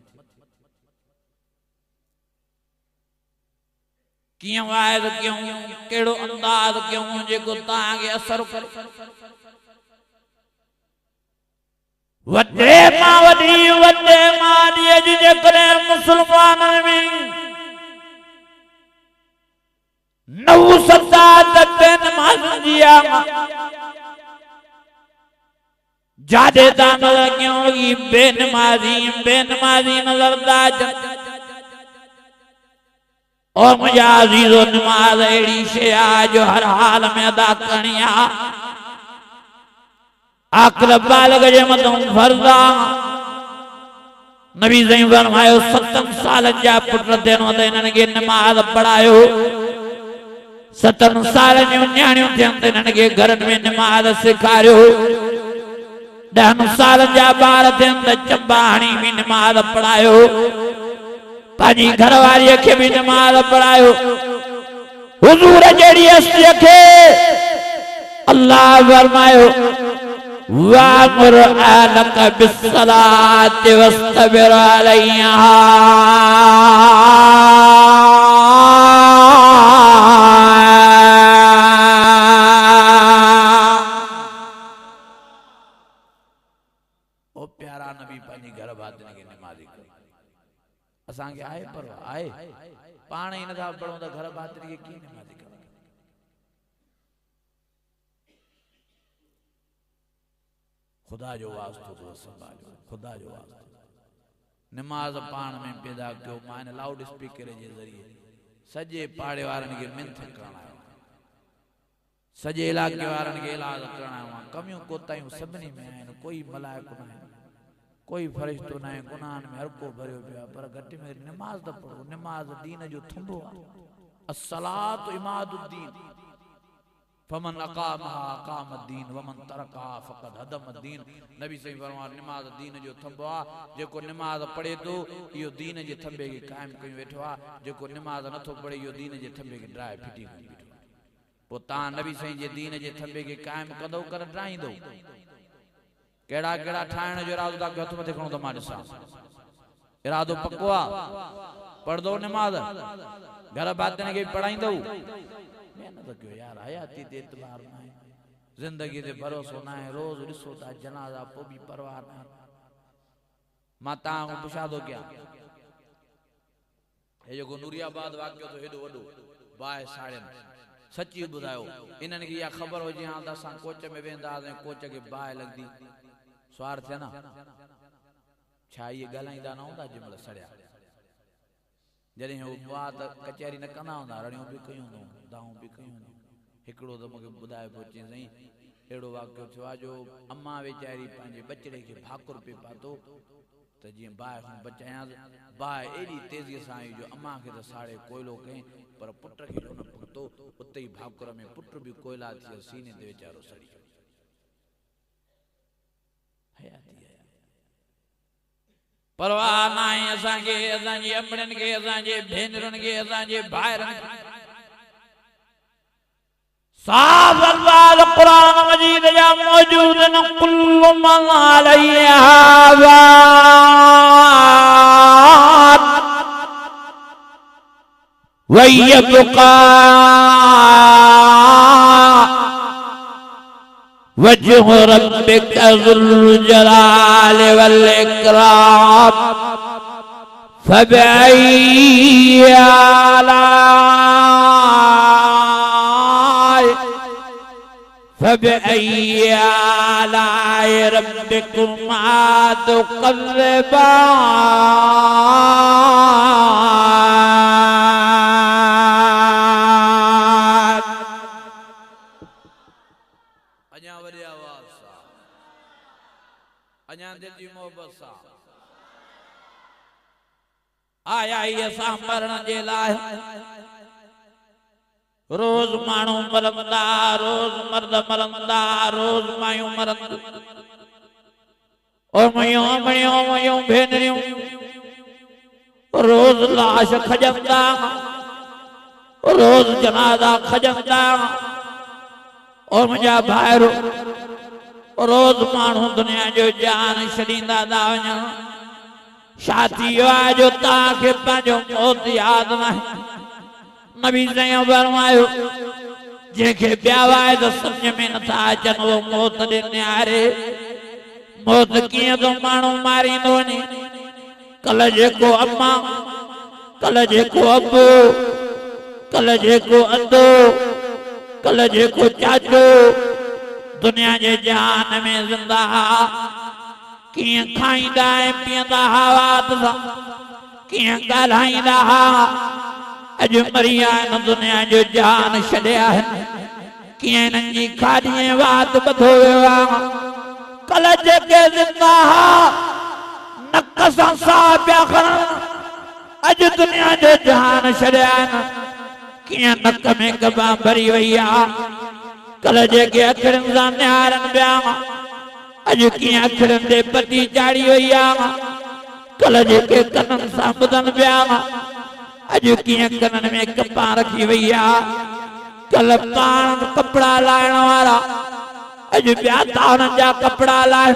क्यों वायद क्यों केड़ो अंदाज क्यों जेको तांगे असर कर वडे मां दी जी जेकरे मुसलमान में नौ सदा बेनमाज जिया जादे दानल क्यों बेनमाजी नजरदाज और मुझा अजीजो नमाज एड़ी शे आ जो हर हाल में अदा करनी आ आखिर बालग जे मथां फर्ज़ आ नबी सही फरमायो 7 साल जा पुट थियनि त इन्हनि खे नमाज पढ़ायो 7 साल जूं न्याणियूं थियनि त इन्हनि खे घरनि में नमाज सेखारियो 10 साल जा ॿार थियनि त चंबाणी भी नमाज पढ़ायो पंहिंजी घरवारीअ खे भी नमाज पढ़ायो हुजूर जहिड़ी हस्तीअ खे अल्लाह फरमायो वामुर अहलक बिस्सलाति वस्तबिर अलैहा ओ प्यारा नबी पंहिंजी घर भातियुनि खे नमाज़ी कयो असांखे आहे परवाह आहे पाण ई नथा पढ़ूं त घर भातियुनि खे कीअं नमाज़ी कयो खुदा जो वास्तो तो संभालो खुदा जो वास्तो नमाज पाण में पैदा कयो मां लाउड स्पीकर जे ज़रिए सजे पाड़े वारनि खे मिंथ करण आयो सजे इलाके वारनि खे इलाज करण आयो कमियूं कोतायूं सभिनी में आहिनि कोई मलाइको न आहे कोई फरिश्तो न आहे गुनाहनि में हर को भरियो पियो आहे पर घटि में घटि नमाज त पढ़ो नमाज दीन जो थंभो आहे अस्सलात इमादुद्दीन फमन अकामहा अकाम दीन वमन तरकहा फक़द हदम दीन नबी सही फरमाया नमाज दीन जो थंभो आहे जेको नमाज पढ़े थो इहो दीन जे थंभे खे क़ाइम कयो वेठो आहे जेको नमाज नथो पढ़े इहो दीन जे थंभे खे ड्राए फिटी कयो वेठो आहे पोइ तव्हां नबी सही जे दीन जे थंभे खे क़ाइम कंदो कर ड्राईंदो केड़ा केड़ा ठाइण जो इरादो था हथ मथे खणो त मां ॾिसां इरादो पक्को आहे पढ़दो नमाज घर भातियुनि खे पढ़ाईंदो मेहनत कयो यार हयाती ते एतबार न आहे जिंदगी ते भरोसो न आहे रोज ॾिसो था जनाज़ा पोइ बि परवाह न आहे मां तव्हां खां पुछां थो कयां हे जेको नूरियाबाद वाक़ियो थियो हेॾो वॾो बाहि साड़ियनि सची ॿुधायो इन्हनि खे इहा ख़बर हुजे हा त असां कोच में वेंदासीं कोच खे बाहि लॻंदी स्वार थिए न छा इहे ॻाल्हाईंदा न हूंदा जंहिं महिल सड़िया जॾहिं हू मुआ त कचहरी न कंदा हूंदा रड़ियूं बि कयूं हूंदियूं दाऊं बि कयूं हूंदियूं हिकिड़ो त मूंखे ॿुधाए पियो चई साईं अहिड़ो वाक़ियो थियो आहे जो अम्मा वीचारी पंहिंजे बचिड़े खे भाकुर पे पातो त जीअं बाहि खां बचायांसि बाहि एॾी तेज़ीअ सां आई जो अम्मा खे त साड़े कोयलो कयईं पर पुट खे जो न पहुतो उते ई भाकुर में पुट बि कोयला थी सीने ते वीचारो सड़ी वियो परवाह न आहे असांखे असांजी अमड़नि खे असांजे भेनरुनि खे असांजे भाइरनि खे साफ़ अल्फाज़ क़ुरान मजीद जा मौजूद न कुल्लु मन अलैहा फ़ान व यब्क़ा वजह रब्बिका ज़ुल जलाल वल इकराम फबिअय्यि आलाइ रब्बिकुमा तुकज़्ज़िबान अञा वॾे आवाज़ सां अञा दिलि जी मोहबत सां आया ई असां मरण जे लाइ रोज माण्हू मरंदा रोज मर्द मरंदा रोज मायूं मरंदियूं और मयूं भेनरियूं रोज लाश खजंदा रोज जनाजा खजंदा और मुझा भाइरो रोज माण्हू दुनिया जो जान छॾींदा था वञनि शादी आहे जो तव्हांखे पंहिंजो मौत यादि न आहे नबी साईं फरमायो जंहिंखे ॿिया आहे त सम्झ में नथा अचनि उहो मौत ॾे निहारे मौत कीअं थो माण्हू मारींदो वञे कल्ह जेको अम्मा कल्ह जेको अबो कल्ह जेको अंधो कल्ह जेको चाचो दुनिया जे जहान में ज़िंदा कीअं खाईंदा ऐं पीअंदा हुआ वात सां कीअं ॻाल्हाईंदा हुआ अज मरिया न दुनिया जो जान छड़िया है किए नंजी खाड़िए बात बधो वियो कल जेके जिंदा नक सां साह पिया खणन अज दुनिया जो जान छड़िया किए नक में गबा भरी वई कल जेके अखिड़न सां निहारन पिया अज किए अखिड़न ते पटी चाड़ी वई कल जेके कनन सां ॿुधन पिया अज किए कनन में कपा रखी वई कल पान कपड़ा लाइण वारा अज ॿिया था उन्हनि जा कपड़ा लाइन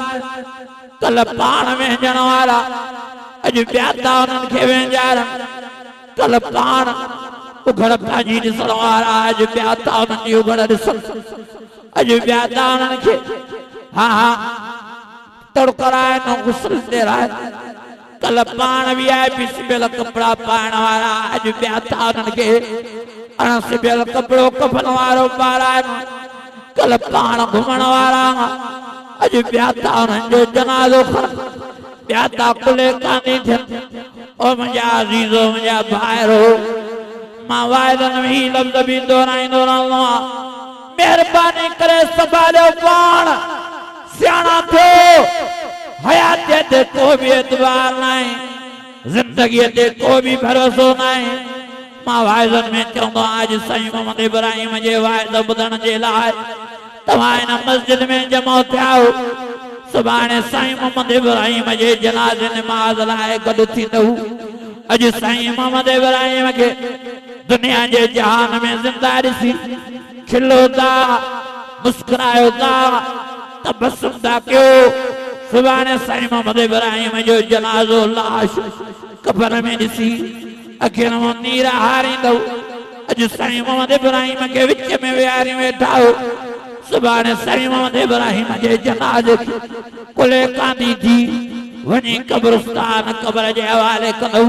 कल पान वेझण वारा अज ॿिया था उन्हनि खे वेझारन कल पान उघड़ भाॼी ॾिसण वारा अज ॿिया था उन्हनि जी उघड़ ॾिसन अज ॿिया था उन्हनि खे हा हा तड़कराए न गुसल तेराए कल पान भी आए सिबियल कपड़ा पाइण वारा अज ॿिया था उन्हनि खे सिबियल कपड़ो कफन वारो पाराए कल पान घुमण वारा अज ॿिया था उन्हनि जो जनाज़ो खण ॿिया था कुले कानी थियनि ओ मुंहिंजा अज़ीज़ो मुंहिंजा भाइरो मां वाइदनि में ही लफ़्ज़ भी दोहराईंदो रहंदो आहियां महिरबानी करे संभालियो पाण सियाणा थियो हयात ते को भी एतबार नाहे जिंदगी ते को भी भरोसो नाहे मां वाइदनि में चवंदो आज साईं मोहम्मद इब्राहिम जे वाइदो ॿुधण जे लाइ तव्हां इन मस्जिद में जमा थिया सुभाणे साईं मोहम्मद इब्राहिम जे जनाज़े नमाज़ लाइ गॾु थींदव अज साईं मोहम्मद इब्राहिम के दुनिया के जहान में जिंदा ॾिसी खिलो था मुस्कुरायो था तबस्सुम था कयो सुभाणे साईं मोहम्मद इब्राहिम जो जनाज़ो लाश कफन में ॾिसी अखियुनि मां नीर हारींदव अज साईं मोहम्मद इब्राहिम के विच में विहारी वेठा सुभाणे साईं मोहम्मद इब्राहिम जे जनाज़े कुले कांदी थी वनी कब्रिस्तान कब्र जे हवाले कंदव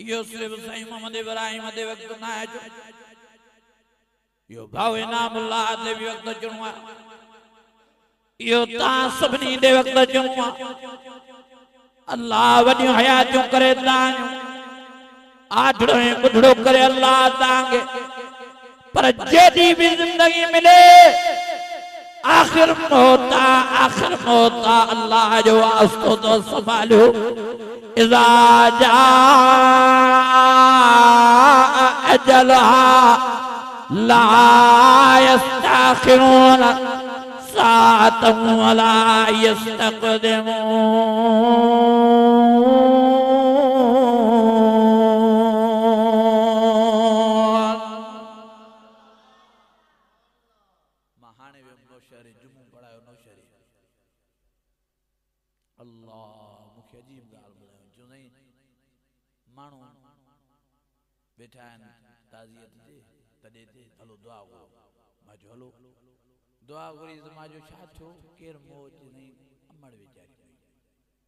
यो सिर्फ साईं मोहम्मद इब्राहिम दे वक्त ना है यो भाव इनामुल्लाह दे भी वक्त चुनवा यो ता सबनी दे वक्त चुनवा अल्लाह वडी हयातों करे तांजो आठड़ो बुढ़ड़ो करे अल्लाह तांगे पर जेदी भी जिंदगी मिले आखिर मौता अल्लाह जो वास्तो तो संभालो इज़ा जाअ अजलहा ला यस्तअखिरून साअतन वला यस्तक़दिमून महाने वे नौशहरी जुमू पढ़ायो नौशहरी अल्लाह मुखे अजीब गाल बुधायो जो नहीं मानो बैठा है ताज़ियत दे तदे दे हलो दुआ करो माजो हलो दुआ करी तो माजो छाछो केर मौज नहीं अमड़ बेचारी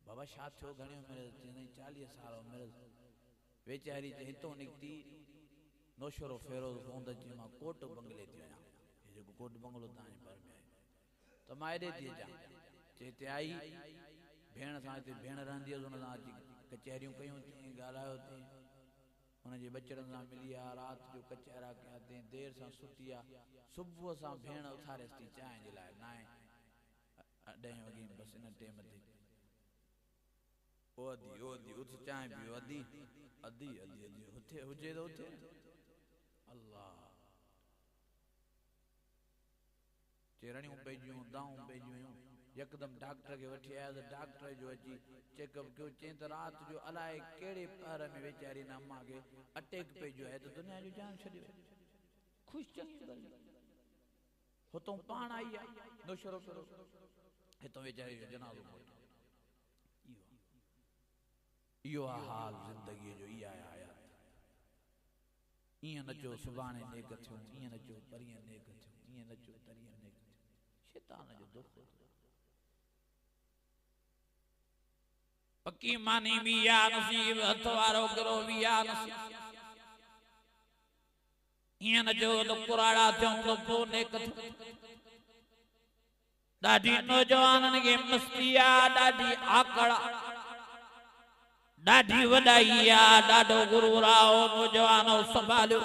बाबा छाछो घणियो मेरे नहीं 40 साल मेरे बेचारी जे हितो निकती नौशरो फेरोज होंद जी मां कोट बंगले थी आया ये जो कोट बंगलो ताई पर में तो मायदे थी जा चेते आई भेण सां ते भेण रहंदी उन सां कचहरियूं कयूं थी गालायो थी उन जे बचड़न सां मिली रात जो कचहरा कया थी देर सां सुती सुबह सां भेण उथारेस थी चांहि जे लाइ 9 वगे बस इन टाइम ते ओदी उथ चांहि पियो अदी उथे हुजे तो उथे अल्लाह चेरणियूं पेजियूं दाऊं पेजियूं एकदम डॉक्टर के वठी आया तो डॉक्टर जो अची चेकअप क्यों चें तो रात जो अलाए केड़े पैर में बेचारी ना अम्मा के अटैक पे जो है तो दुनिया जो जान छड़ियो खुश चंगी होतों पान आई नौशरो करो हेतो बेचारी जो जनाज़ो इयो हाल जिंदगी जो इया आया ईअं नचो सुभाणे नेक थियो, ईअं नचो परीअं नेक थियो, ईअं नचो तरीअं नेक थियो। शैतान जो दुख। पक्की मानी भी या नसीब, हथ वारो गिरो भी या नसीब। ईअं नचो तो कुराड़ा थियूं तो पोइ नेक थियो। ॾाढी नौजवाननि खे मस्ती आहे, ॾाढी आकड़, ॾाढी वॾाई आहे, ॾाढो गुरूर आहे। नौजवानो संभालियो।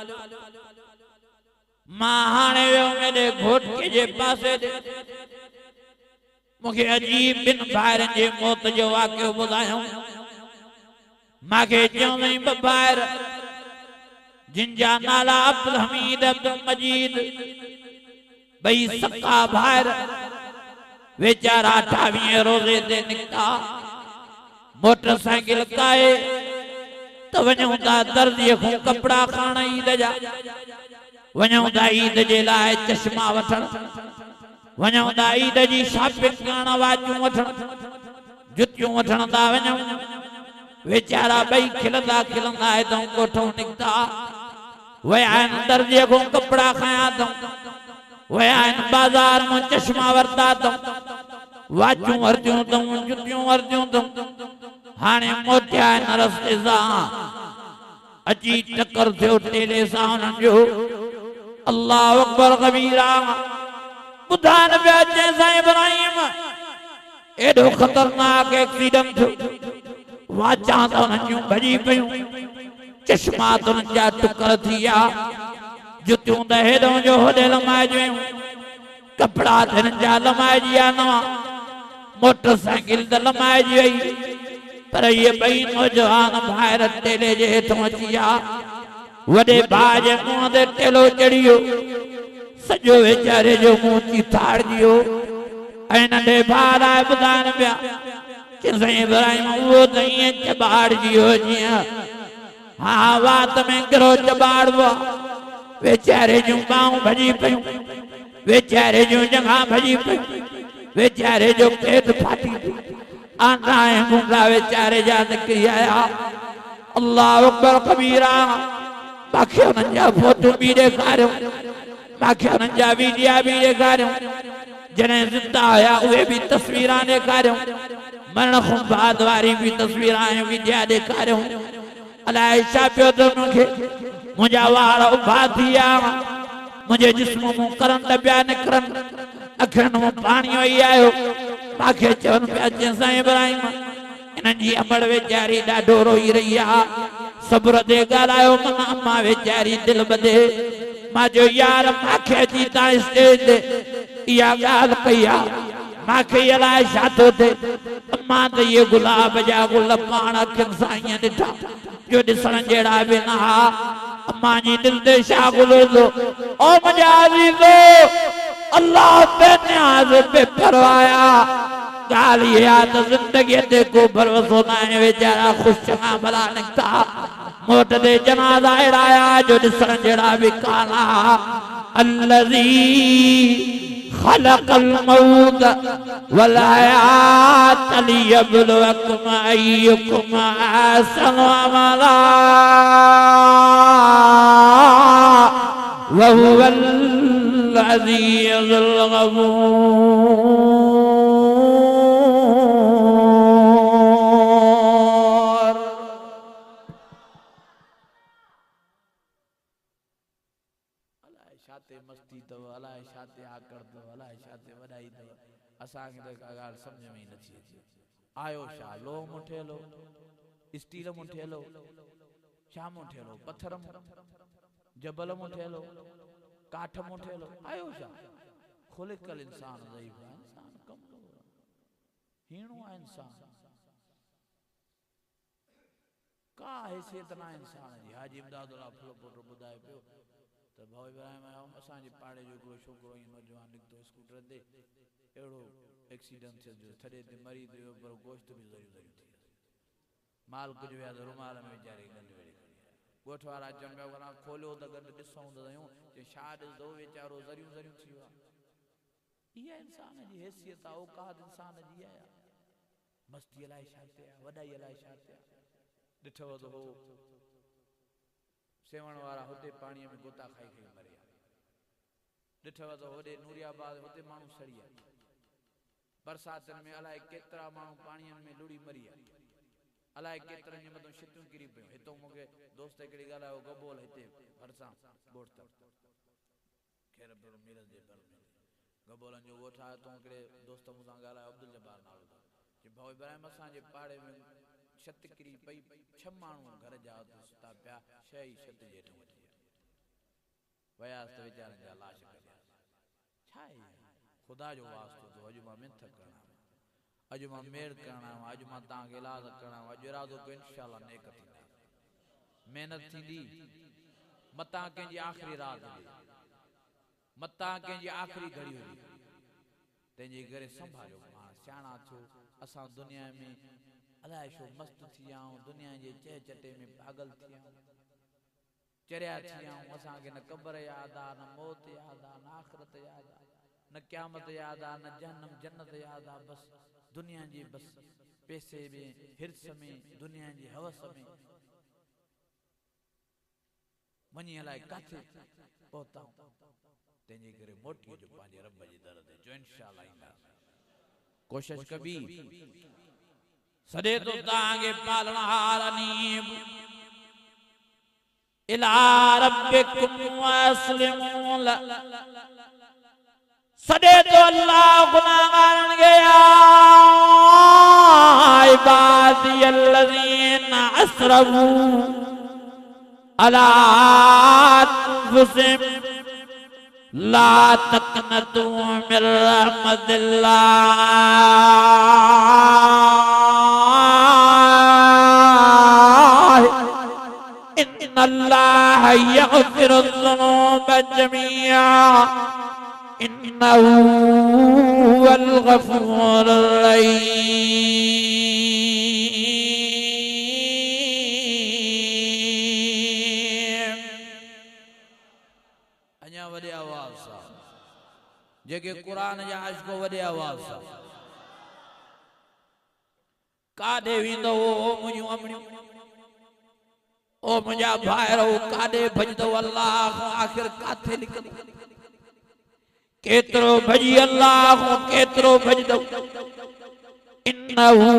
मां हाणे वियो मेरे घोटके जे पासे ते, मूंखे अजीब ॿिन भाइरनि जे मौत जो वाक़ियो ॿुधायूं। मूंखे चवंदई ॿ भाइर जिन जा नाला अब्दुल हमीद अब्दुल मजीद, ॿई सका भाइर वेचारा 28 रोज़े ते निकिता। मोटरसाइकिल काए त वञूं था दर्जीअ खां कपिड़ा खणण ईद जा, वञूं था ईद जे लाइ चश्मा वठण, वञूं था ईद जी शॉपिंग करण, वाचूं वठण, जुतियूं वठण था वञूं। वेचारा ॿई खिलंदा खिलंदा हितां कोठों निकिता। वया आहिनि दर्जीअ खां कपिड़ा खयां अथऊं, वया आहिनि बाज़ार मां चश्मा वरिता अथऊं, वाचूं वरितियूं अथऊं, जुतियूं वरितियूं अथऊं। हाणे मोटिया आहिनि रस्ते सां, अची टकर थियो टेले सां हुननि जो। अल्लाह अकबर कबीरा। ॿुधाइनि पिया चइसां इब्राहिम एॾो ख़तरनाक एक्सीडेंट थियो, वाचां त हुननि जूं भॼी पियूं, चश्मा त हुननि जा टुकर थी विया, जुतियूं त हेॾो जो होॾे लमाइजियूं, कपिड़ा त हिननि जा लमाइजी विया नवां, मोटरसाइकिल त लमाइजी वई। पर ये ॿई नौजवान भाइर टेले जे हेठां अची विया। वॾे भाउ जे मुंहं ते टेलो चढ़ी वियो, सॼो वेचारे जो मुंहुं चिथाड़जी वियो। ऐं नंढे भाउ लाइ ॿुधाइनि पिया चइसां इब्राहिम उहो त ईअं चॿाड़जी वियो जीअं हा वात में गिरो चॿाड़बो आहे। वेचारे जूं ॿाहूं भॼी पियूं, वेचारे जूं जंघां भॼी पियूं, वेचारे जो पेट फाटी पियो, आंटा ऐं मुंगा वेचारे जा निकिरी आया। अल्लाह अकबर कबीरा। मूंखे हुननि जा फोटो बि ॾेखारियो, मूंखे हुननि जा वीडिया बि ॾेखारियो, जॾहिं ज़िंदा हुया उहे बि तस्वीरां ॾेखारियो, मरण खां बाद वारी बि तस्वीरां ऐं वीडिया ॾेखारियो। अलाए छा पियो त मूंखे मुंहिंजा वार उभा थी विया, मुंहिंजे जिस्म मां करंट पिया निकिरनि, अखियुनि मां पाणी वही आयो। मूंखे चवनि पिया चइसां इब्राहिम इन्हनि जी अमड़ वेचारी ॾाढो रोई रही आहे, सब्र ते ॻाल्हायो, माना अम्मा वेचारी दिलि ॿधे। मां जो यार मूंखे अची तव्हां स्टेज ते इहा ॻाल्हि कई आहे, मूंखे अलाए छा थो थिए। अम्मा त इहे गुलाब जा गुल पाण अखियुनि सां ईअं ॾिठा जो ॾिसण जहिड़ा बि न हा। अम्मा जी दिलि ते छा गुज़रंदो। ओ मुंहिंजा अज़ीज़ो, अल्लाह बेनियाज़ बेपरवाह। ॻाल्हि इहा त ज़िंदगीअ ते को भरोसो न आहे। वेचारा ख़ुशि चङा भला निकिता, मोट ते जनाज़ा अहिड़ा जो ॾिसण जहिड़ा बि कान हा। अल्लज़ी ख़लक़ल मौत वल हयात लियब्लुवकुम अय्युकुम अहसनु अमला व हुवल अज़ीज़ुल गफूर। अलाए छाते मस्ती अथव, अलाए छाते आकड़ अथव, अलाए छाते वॾाई अथव, असांखे त का ॻाल्हि सम्झ में ई नथी अचे। आयो छा लोह मूं ठहियलो, स्टील मूं ठहियलो, छा मूं ठहियलो, पत्थर मूं, जबल मूं ठहियलो, काठ मूं ठहियलो, आयो छा। खुलिकल इंसान ज़ईफ़ आहे, इंसान कमज़ोर आहे, हीणो आहे इंसान, का हैसियत न आहे इंसान जी। हाजी इमदादुल्लाह फुलपोटो ॿुधाए पियो त भाउ इब्राहिम असांजे पाड़े जो हिकिड़ो छोकिरो ईअं नौजवान निकितो स्कूटर ते, अहिड़ो एक्सीडेंट थियो जो थॾे ते मरी वियो, पर गोश्त बि ज़रियूं ज़रियूं थी वियो। माल कुझु विया त रुमाल में वीचारे गंढ वेड़ी खड़ी आहे। ॻोठ वारा चवनि पिया वञा खोलियो त गॾु ॾिसूं त सयूं, छा ॾिसंदो वीचारो ज़रियूं ज़रियूं थी वियो आहे। इहा इंसान जी हैसियत आहे, औकात इंसान जी आहे। मस्ती अलाए छा ते आहे, वॾाई अलाए छा ते आहे। ॾिठो त हो सेवण वारा होते पानी में गोता खाई खाई मरिया ॾिठव त होॾे नूरियाबाद होते माण्हू सड़िया बरसातनि में अलाए केतिरा माण्हू पाणीअ में लुड़ी मरिया अलाए केतिरनि जे मथां छितियूं किरी पियूं हितो मूंखे दोस्त हिकिड़ी ॻाल्हायो गबोल हिते भरिसां बोट ख़ैर मीरल जे पर गबोलनि जो ॻोठु आहे तूं हिकिड़े दोस्त मूंसां ॻाल्हायो अब्दुल जब्बार नालो जी भाऊ इब्राहिम असांजे पाड़े में छत किरी पई 6 माण्हू घर जा सुता पिया 6 ई छत जे हेठि वठी वयास त वीचारनि जा लाश कढिया छा आहे ख़ुदा जो वास्तो तो अॼु मां मिनत करणा अॼु मां मेड़ करणा अॼु मां तव्हांखे इलाज करणा अॼु इरादो कयो इंशाअल्लाह नेक थींदा महिनत थींदी मतां कंहिंजी आख़िरी रात हुई मतां कंहिंजी आख़िरी घड़ी हुई तंहिंजे करे संभालियो पाण सियाणा थियो असां दुनिया में अलाए छो मस्त थी विया आहियूं दुनिया जे चह चटे में पागल थी विया आहियूं चरिया थी विया आहियूं असांखे न क़ब्र यादि आहे न मौत यादि आहे न आख़िरत यादि आहे न क़यामत यादि आहे न जहन्नम जन्नत यादि आहे बस दुनिया जी बस पैसे में हिर्स में दुनिया जी हवस में वञी अलाए किथे पहुता तंहिंजे करे मोटी जो पंहिंजे रब जे दर ते जो इंशाअल्लाह ईंदा कोशिश कबी सदे तो तांगे पालनहार अनीब इला रब्बिकुम वस्लिमू सदे तो अल्लाह गुनाहगारन के इबादी अल्लज़ीना असरफू अला अनफुसिहिम ला तक़नतू मिन रहमतिल्लाह इन्नल्लाह यग़फिरुज़्ज़ुनूब जमीआ इन्नहू हुवल गफूरुर रहीम अञा वॾे आवाज़ सां जेके क़ुरान जा आशिक़ वॾे आवाज़ सां काॾे वेंदो मुंहिंजूं अमड़ियूं ओ मुंहिंजा भाइरो काॾे भॼंदो अल्लाह आख़िर काथे निकिरंदो केतिरो भॼी अल्लाह केतिरो भॼंदो इन्नहू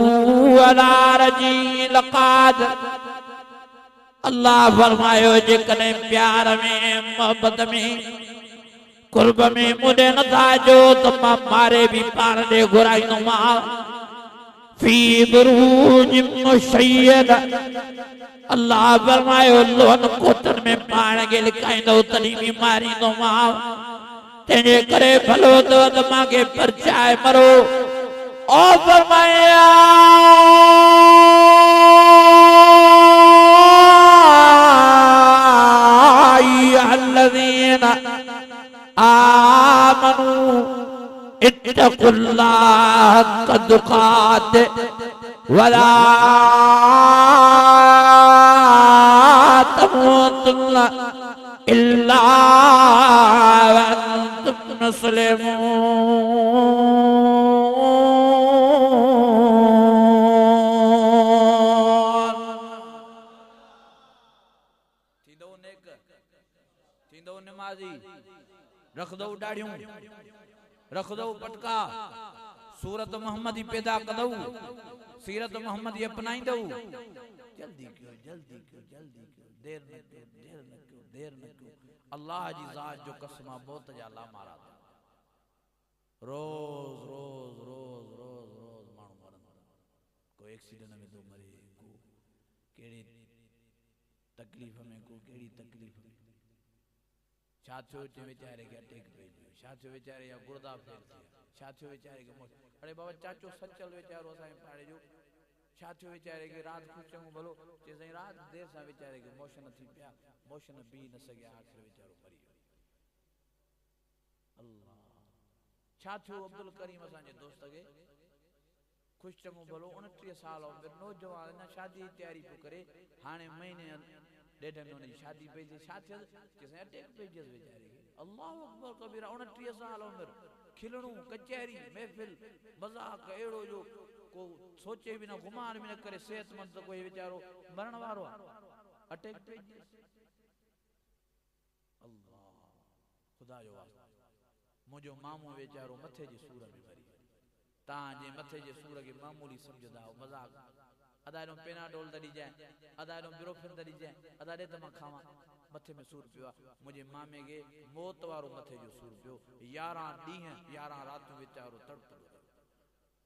अला रजील क़ादिर अल्लाह फरमायो जेकॾहिं प्यार में मोहब्बत में कुर्ब में मुॾे नथा जो त मां मारे बि पाण ॾे घुराईंदोमांव फी बुरूज मुशय्यद अल्लाह फरमायो लोन कोतन में पाण खे लिकाईंदो तॾहिं बि मारींदोमांव तंहिंजे करे भलो त मांखे परचाए मरो ओ फरमाया अय्युहल्लज़ीना आमनू इत्तक़ुल्लाह हक़्क़ तुक़ातिह वला तमूतुन्ना इल्ला व अंतुम मुस्लिमून थींदो नेक थींदो नमाज़ी रखदो दाढ़ियूं रखदो पटका सूरत मोहम्मदी पैदा कदो सीरत मोहम्मदी अपनाइंदो जल्दी क्यों देर न क्यों अल्लाह जी ज़ात जो कसम बहुत जा ला मारा रोज रोज रोज रोज रोज माण्हू मरन कोई एक्सीडेंट में तो मरे को केड़ी तकलीफ में को केड़ी तकलीफ में छा थियो चे बेचारे के अटैक पे छा थियो बेचारे या गुर्दा फेल थिया छा थियो बेचारे के अरे बाबा चाचो सचल बेचारो असां पाड़े जो छा थियो बेचारे के रात को चंगो भलो जे सही रात देर सा बेचारे के मोशन थी पिया मोशन बी न सके आखिर बेचारो मरी अल्लाह छा थियो अब्दुल करीम असां जे दोस्त के खुश चंगो भलो 29 साल उम्र नौजवान ना शादी तैयारी पे करे हाने महीने डेढ़ महीने शादी पे थी छा थियो जे सही अटैक पे जे बेचारे अल्लाह अकबर कबीरा 29 साल उम्र खिलणू कचहरी महफिल मजाक एड़ो जो को सोचे भी ना गुमान भी ना करे सेहतमंद कोई बेचारो मरण वारो अटैक पे अल्लाह खुदा जो वास्तो मुझो मामू वेचारो मथे जी सूर में मरी तां जे मथे जे सूर के मामूली समझदा हो मजाक अदारो पेनाडोल दड़ी जाए अदारो ब्यूरोफिन दड़ी जाए अदारे त मां खावा मथे में सूर पियो मुझे मामे के मौत वारो मथे जो सूर पियो 11 डी 11 रात वेचारो तड़प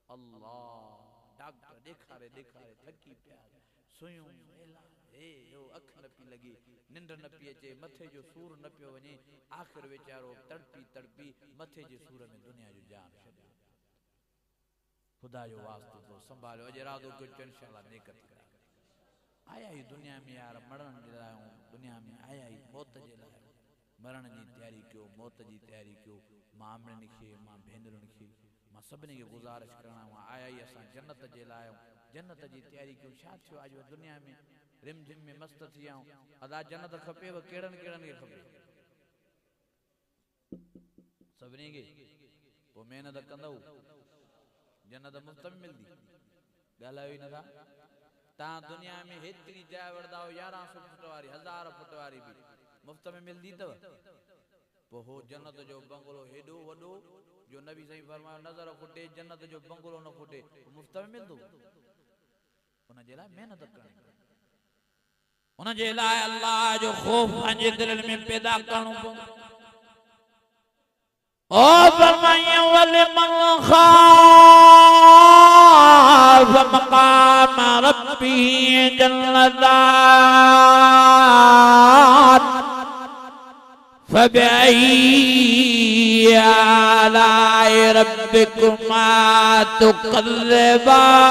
अल्लाह डॉक्टर देखारे थकी पिया सुयूं ए यो अख न पी लगी निंड न पी अचे मथे जो सूर न पियो वने आखिर वेचारो तड़पी मथे जे सूर में दुनिया जो जान छॾियो खुदा जो वास्तो तो संभालियो अज रात को इंशाल्लाह नेकत करा आया ही दुनिया में यार मरण जे लाइ दुनिया में आया ही मौत जे लाइ मरण जी तैयारी कयो मौत जी तैयारी कयो मामड़न खे मां भेनरुन खे मां सभिनी खे गुज़ारिश करणा आया ही असां जन्नत जे लाइ जन्नत जी तैयारी कयो छा थियो आज दुनिया में रिम झिम में मस्त थी आऊं अदा जन्नत खपेव केड़न खे खपे सभिनी खे पोइ महिनत कंदव जन्नत मुफ्त में मिलदी ॻाल्हायो ई नथा तव्हां दुनिया में हेतिरी जाइ वठंदा हो 1100 फुट वारी 1000 फुट वारी भी मुफ्त में मिलदी अथव पोइ हो जन्नत जो बंगलो हेॾो वॾो जो नबी सही फरमायो नज़र फुटे जन्नत जो बंगलो न फुटे मुफ्त में मिलदो उन जे लाइ महिनत करणी उन जे लाइ अल्लाह जो खौफ पंहिंजे दिलनि में पैदा करणो पवंदो ओ फरमाइयो वलिमन खाफ मकाम रब्बी जन्नतान फबअय्यि आलाइ रब्बिकुमा तुकज़्ज़िबान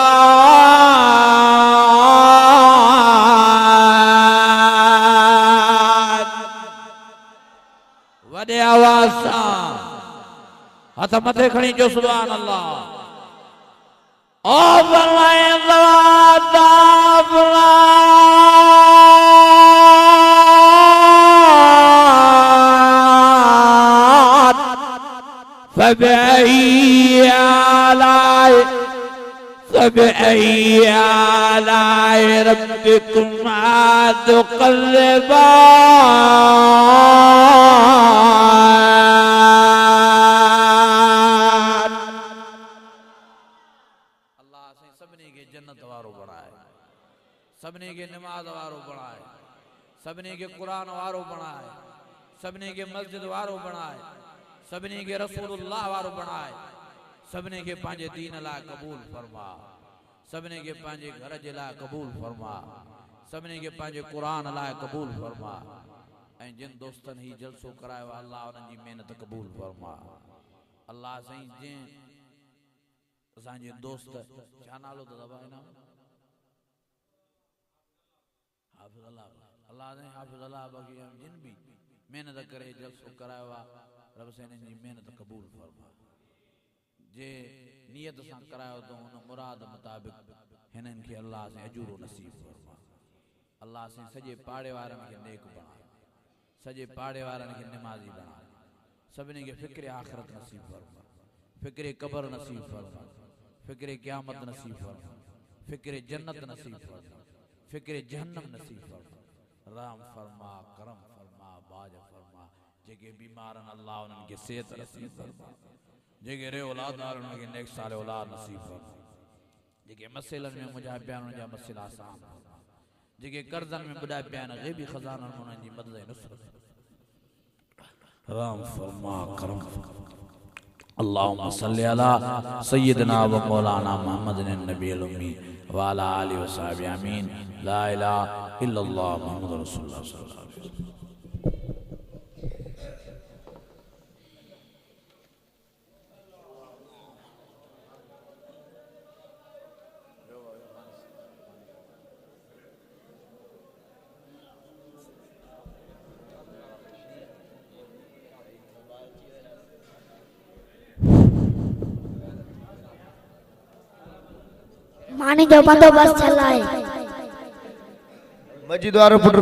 वॾे आवाज़ सां हथ मथे खणी जो सुभान अल्लाह ओ फरमाए ज़वाता फलात फबअय्यि आलाइ रब्बिकुमा तुकज़्ज़िबान सबने के नमाज वारो बनाए सबने के कुरान वारो बनाए सबने के मस्जिद वारो बनाए सबने के रसूलुल्लाह वारो बनाए सबने के पांजे दीन ला कबूल फरमा सबने के पांजे घर जे ला कबूल फरमा सबने के पांजे कुरान ला कबूल फरमा ऐं जिन दोस्तन ही जलसो करायो अल्लाह उनन जी मेहनत कबूल फरमा अल्लाह सही जे असां जे दोस्त छा नालो त दबाए ना हाफिज अल्लाह ने हाफिज अल्लाह बाकी हम जिन भी मेहनत करे जलसो करायो रब से इन्हनि जी मेहनत कबूल फरमा जे नियत सां करायो तो उन मुराद मुताबिक हिननि खे अल्लाह से अजूरो नसीब फरमा अल्लाह से सजे पाड़े वारनि खे नेक बना सजे पाड़े वारनि खे नमाज़ी बना सभिनी खे फिक्र आखिरत नसीब फरमा फिक्र कब्र नसीब फरमा फिक्र क़यामत नसीब फरमा फिक्र जन्नत नसीब फरमा फिक्र जहन्नम नसीब फरमा राम फरमा करम फरमा बाज फरमा जेके बीमारन अल्लाह उनन के सेहत नसीब फरमा जेके रे औलाद उनन के नेक साल औलाद नसीब फरमा जेके मसइलन में मुझा बयान जा मसइला आसान फरमा जेके कर्जन में बुढ़ा बयान गैबी खजाना उनन जी मदद नुसरत राम फरमा करम फरमा अल्लाहुम्मा सल्ली अला सय्यिदना व मौलाना मुहम्मदिन नबील उम्मी व अला आलिहि व सहबिहि आमीन ला इलाहा इल्लल्लाह मुहम्मदुर रसूलुल्लाह सल्लल्लाहु अलैहि वसल्लम पानी जो बंदोबस्त चल रहा है मस्जिद वारो पुट